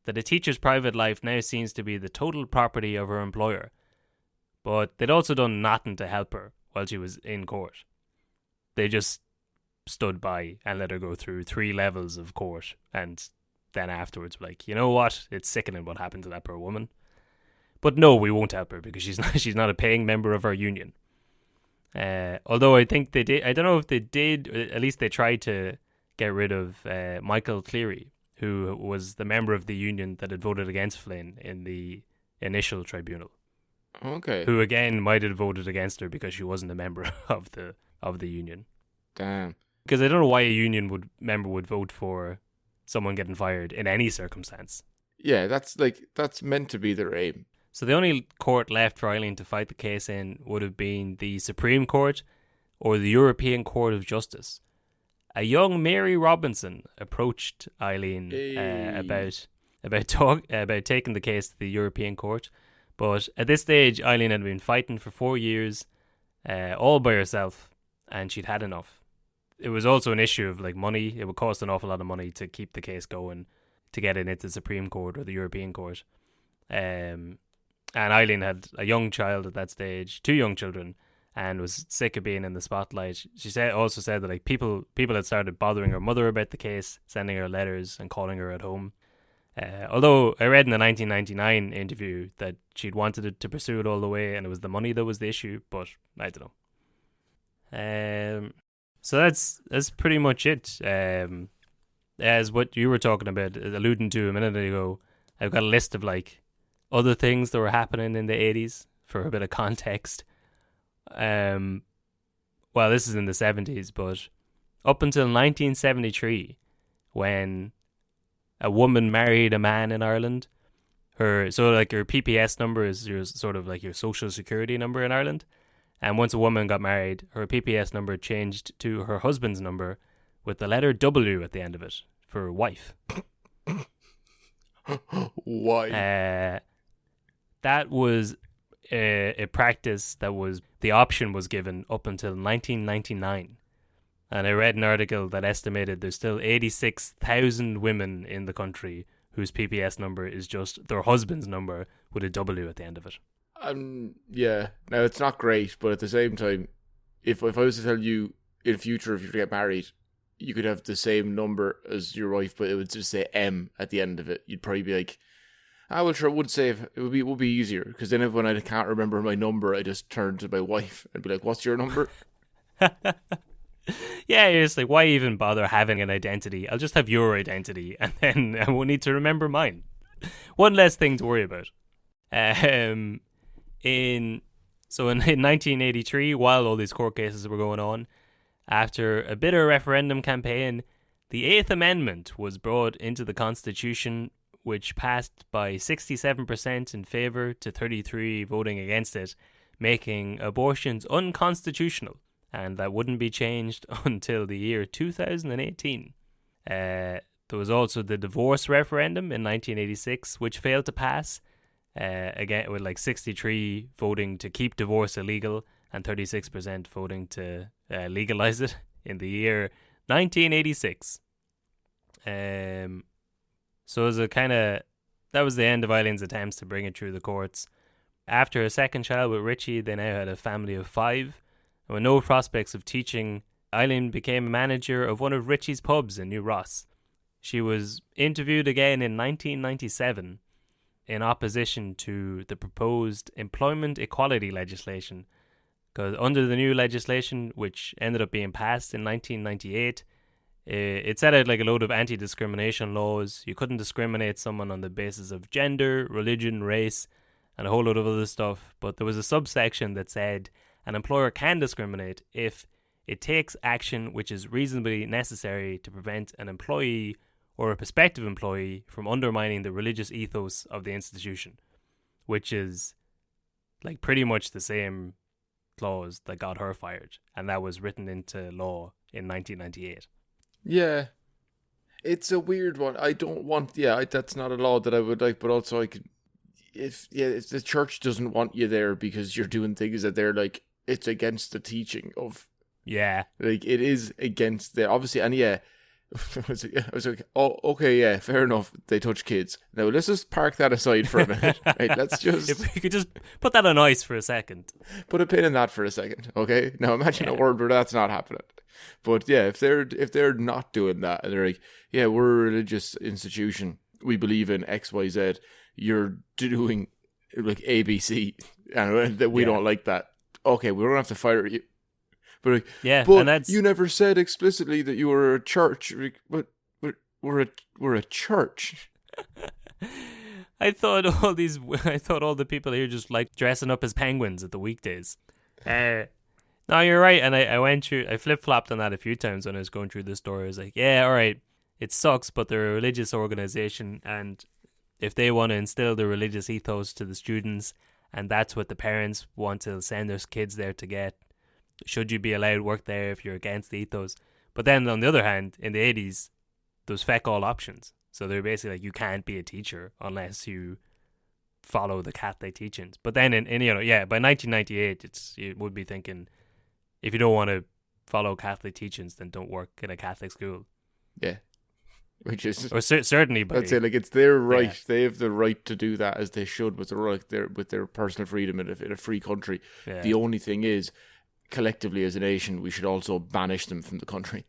that a teacher's private life now seems to be the total property of her employer. But they'd also done nothing to help her while she was in court. They just stood by and let her go through 3 levels of court, and then afterwards were like, you know what, it's sickening what happened to that poor woman. But no, we won't help her because she's not a paying member of our union. Although I think they did, I don't know if they did, at least they tried to get rid of Michael Cleary, who was the member of the union that had voted against Flynn in the initial tribunal. Okay. Who again might have voted against her because she wasn't a member of the union. Damn. Because I don't know why a union member would vote for someone getting fired in any circumstance. Yeah, that's meant to be their aim. So the only court left for Eileen to fight the case in would have been the Supreme Court or the European Court of Justice. a young Mary Robinson approached Eileen about taking the case to the European Court. But at this stage, Eileen had been fighting for 4 years, all by herself, and she'd had enough. It was also an issue of like money. It would cost an awful lot of money to keep the case going, to get it into the Supreme Court or the European Court. And Eileen had a young child at that stage, 2 young children, and was sick of being in the spotlight. She also said that like people had started bothering her mother about the case, sending her letters and calling her at home. Although I read in a 1999 interview that she'd wanted it to pursue it all the way, and it was the money that was the issue, but I don't know. So that's pretty much it. As what you were talking about, alluding to a minute ago, I've got a list of like other things that were happening in the 80s for a bit of context. Well, this is in the 70s, but up until 1973, when a woman married a man in Ireland, her PPS number is your sort of like your social security number in Ireland. And once a woman got married, her PPS number changed to her husband's number with the letter W at the end of it for wife. Why? That was a practice that was, the option was given up until 1999. And I read an article that estimated there's still 86,000 women in the country whose PPS number is just their husband's number with a W at the end of it. Yeah. Now, it's not great, but at the same time, if I was to tell you in future, if you were to get married, you could have the same number as your wife, but it would just say M at the end of it. You'd probably be like, well, sure, it would be easier, because then when I can't remember my number, I just turn to my wife and be like, what's your number? Yeah, you're just like, why even bother having an identity? I'll just have your identity, and then I won't need to remember mine. One less thing to worry about. In 1983, while all these court cases were going on, after a bitter referendum campaign, the 8th Amendment was brought into the Constitution, which passed by 67% in favour to 33 voting against it, making abortions unconstitutional, and that wouldn't be changed until the year 2018. There was also the divorce referendum in 1986, which failed to pass, again with like 63 voting to keep divorce illegal and 36% voting to legalise it in the year 1986. So as that was the end of Eileen's attempts to bring it through the courts. After a second child with Richie, they now had a family of 5. And with no prospects of teaching, Eileen became a manager of one of Richie's pubs in New Ross. She was interviewed again in 1997 in opposition to the proposed employment equality legislation. Because under the new legislation, which ended up being passed in 1998, it set out like a load of anti-discrimination laws. You couldn't discriminate someone on the basis of gender, religion, race, and a whole load of other stuff. But there was a subsection that said an employer can discriminate if it takes action which is reasonably necessary to prevent an employee or a prospective employee from undermining the religious ethos of the institution, which is like pretty much the same clause that got her fired, and that was written into law in 1998. Yeah, it's a weird one. I don't want. That's not a law that I would like. But also, I could. If the church doesn't want you there because you're doing things that they're like, it's against the teaching of. Yeah, like it is against the obviously, and yeah. I was like, oh, okay, yeah, fair enough. They touch kids. Now let's just park that aside for a minute. Right, let's just. If we could just put that on ice for a second. Put a pin in that for a second, okay? Now imagine a world where that's not happening. But yeah, if they're not doing that, and they're like, yeah, we're a religious institution, we believe in X, Y, Z. You're doing like ABC, and that we don't like that. Okay, we don't have to fire you. But like, yeah, but and that's... you never said explicitly that you were a church. But we're a church. I thought all the people here just like dressing up as penguins at the weekdays. No, you're right, and I flip-flopped on that a few times when I was going through the story. I was like, yeah, all right, it sucks, but they're a religious organization, and if they want to instill the religious ethos to the students, and that's what the parents want to send their kids there to get, should you be allowed work there if you're against the ethos? But then on the other hand, in the 80s, there was feck all options. So they're basically like, you can't be a teacher unless you follow the Catholic teachings. But then by 1998, you would be thinking, if you don't want to follow Catholic teachings, then don't work in a Catholic school. Yeah. Which is, or certainly, I'd say, like, it's their right. Yeah. They have the right to do that, as they should, with their personal freedom in a free country. Yeah. The only thing is, collectively as a nation, we should also banish them from the country.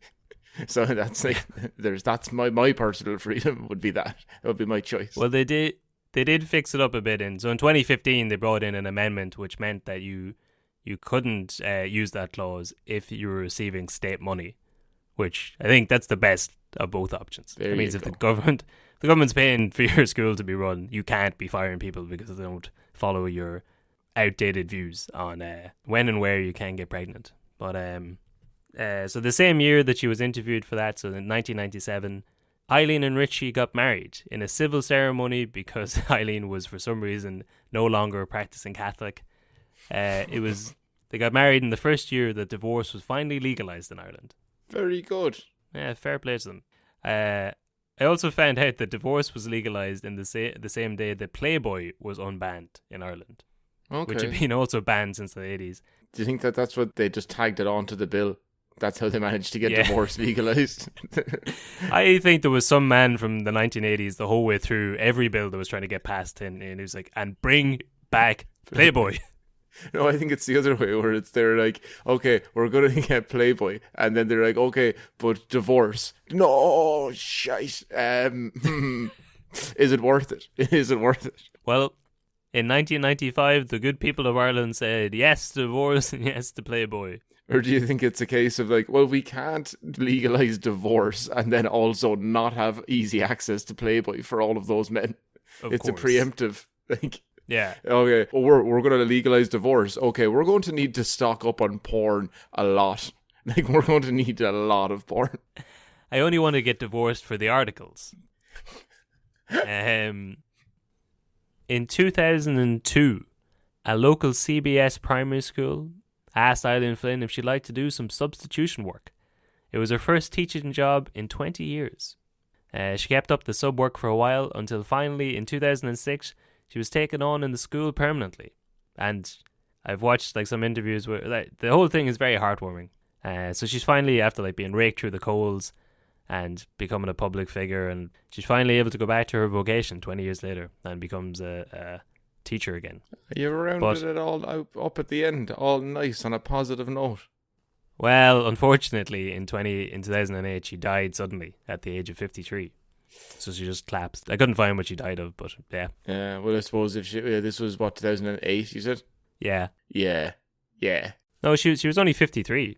So that's like, that's my personal freedom would be that. That would be my choice. Well, they did fix it up a bit, so in 2015 they brought in an amendment which meant that you couldn't use that clause if you were receiving state money, which I think that's the best of both options. It means if the government's paying for your school to be run, you can't be firing people because they don't follow your outdated views on when and where you can get pregnant. But so the same year that she was interviewed for that, so in 1997, Eileen and Richie got married in a civil ceremony because Eileen was for some reason no longer a practicing Catholic. They got married in the first year that divorce was finally legalized in Ireland. Very good. Yeah, fair play to them. I also found out that divorce was legalized in the same day that Playboy was unbanned in Ireland, which had been also banned since the 80s. Do you think that that's what they just tagged it onto the bill? That's how they managed to get divorce legalized? I think there was some man from the 1980s the whole way through every bill that was trying to get passed, and he was like, and bring back Playboy. No, I think it's the other way, where they're like, okay, we're going to get Playboy, and then they're like, okay, but divorce. No, shite. Is it worth it? Is it worth it? Well, in 1995, the good people of Ireland said yes to divorce and yes to Playboy. Or do you think it's a case of like, well, we can't legalize divorce and then also not have easy access to Playboy for all of those men? It's a preemptive, like... Yeah. Okay. Well, we're going to legalize divorce. Okay, we're going to need to stock up on porn a lot. Like, we're going to need a lot of porn. I only want to get divorced for the articles. In 2002, a local CBS primary school asked Eileen Flynn if she'd like to do some substitution work. It was her first teaching job in 20 years. She kept up the sub work for a while until finally in 2006 she was taken on in the school permanently. And I've watched like some interviews where the whole thing is very heartwarming. So she's finally, after like being raked through the coals and becoming a public figure, and she's finally able to go back to her vocation 20 years later and becomes a teacher again. You rounded it all up at the end, all nice on a positive note. Well, unfortunately, in 2008, she died suddenly at the age of 53. So she just collapsed. I couldn't find what she died of, but yeah. Yeah, well, I suppose if this was, 2008, you said? Yeah. Yeah. No, she was only 53.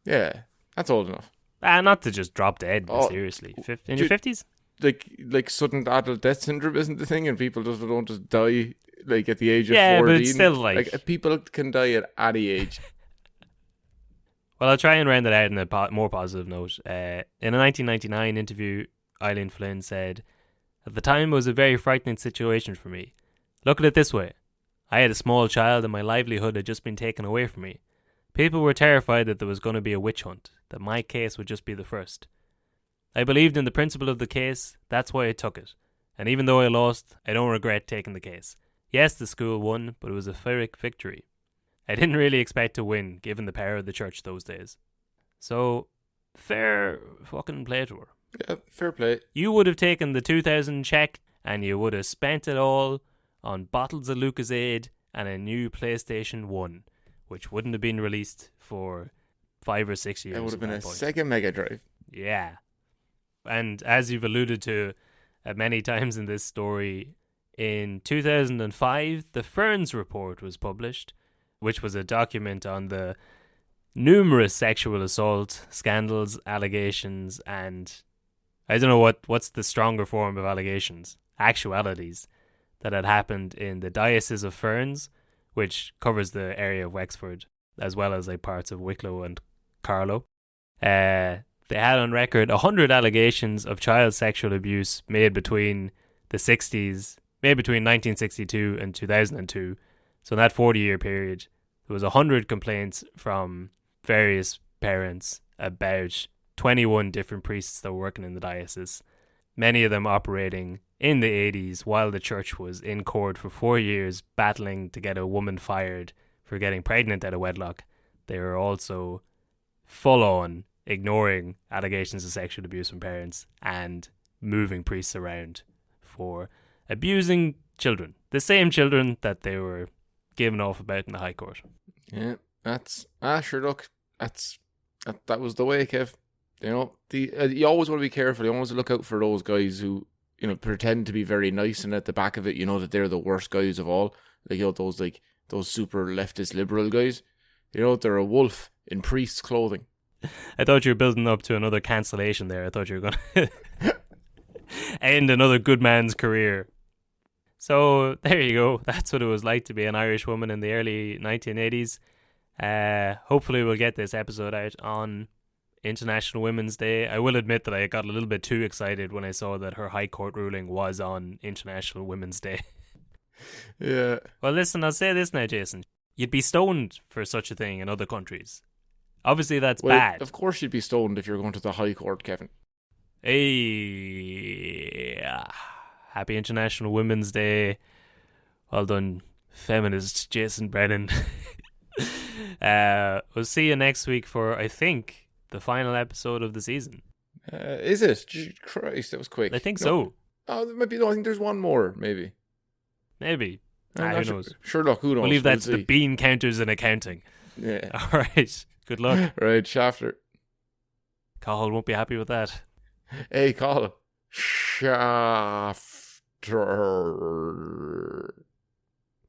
Yeah, that's old enough. Not to just drop dead, seriously. In your 50s? Like sudden adult death syndrome isn't the thing, and people don't just die like at the age of 14. Yeah, but it's still like people can die at any age. Well, I'll try and round it out on a more positive note. In a 1999 interview, Eileen Flynn said, "At the time, it was a very frightening situation for me. Look at it this way. I had a small child and my livelihood had just been taken away from me. People were terrified that there was going to be a witch hunt, that my case would just be the first. I believed in the principle of the case, that's why I took it. And even though I lost, I don't regret taking the case. Yes, the school won, but it was a Pyrrhic victory. I didn't really expect to win, given the power of the church those days." So, fair fucking play to her. Yeah, fair play. You would have taken the 2,000 check and you would have spent it all on bottles of Lucozade and a new PlayStation 1, which wouldn't have been released for 5 or 6 years. It would have been a Sega Mega Drive. Yeah. And as you've alluded to many times in this story, in 2005, the Ferns Report was published, which was a document on the numerous sexual assault scandals, allegations, and I don't know what's the stronger form of allegations, actualities, that had happened in the Diocese of Ferns, which covers the area of Wexford, as well as like parts of Wicklow and Carlow. They had on record 100 allegations of child sexual abuse made between the 60s, made between 1962 and 2002. So in that 40-year period, there was 100 complaints from various parents about 21 different priests that were working in the diocese, many of them operating in the 80s while the church was in court for 4 years battling to get a woman fired for getting pregnant out of wedlock. They were also full on ignoring allegations of sexual abuse from parents and moving priests around for abusing children. The same children that they were given off about in the High Court. Yeah, that's... sure, look, that was the way, Kev. You know, you always want to be careful. You always look out for those guys who, you know, pretend to be very nice, and at the back of it, you know that they're the worst guys of all. Like, you know, those super leftist liberal guys. You know, they're a wolf in priest's clothing. I thought you were building up to another cancellation there. I thought you were going to end another good man's career. So there you go. That's what it was like to be an Irish woman in the early 1980s. Hopefully we'll get this episode out on International Women's Day. I will admit that I got a little bit too excited when I saw that her High Court ruling was on International Women's Day. Yeah. Well, listen, I'll say this now, Jason. You'd be stoned for such a thing in other countries. Obviously, that's bad. Of course you'd be stoned if you're going to the High Court, Kevin. Hey, happy International Women's Day. Well done, feminist Jason Brennan. We'll see you next week for, I think, the final episode of the season. Is it? Christ, that was quick. I think so. Oh, maybe. No, I think there's one more, maybe. Maybe. Who knows? Sure, look, who knows? We'll leave that to the bean counters in accounting. Yeah. All right. Good luck. Right, Shafter. Cahill won't be happy with that. Hey, Cahill. Shafter.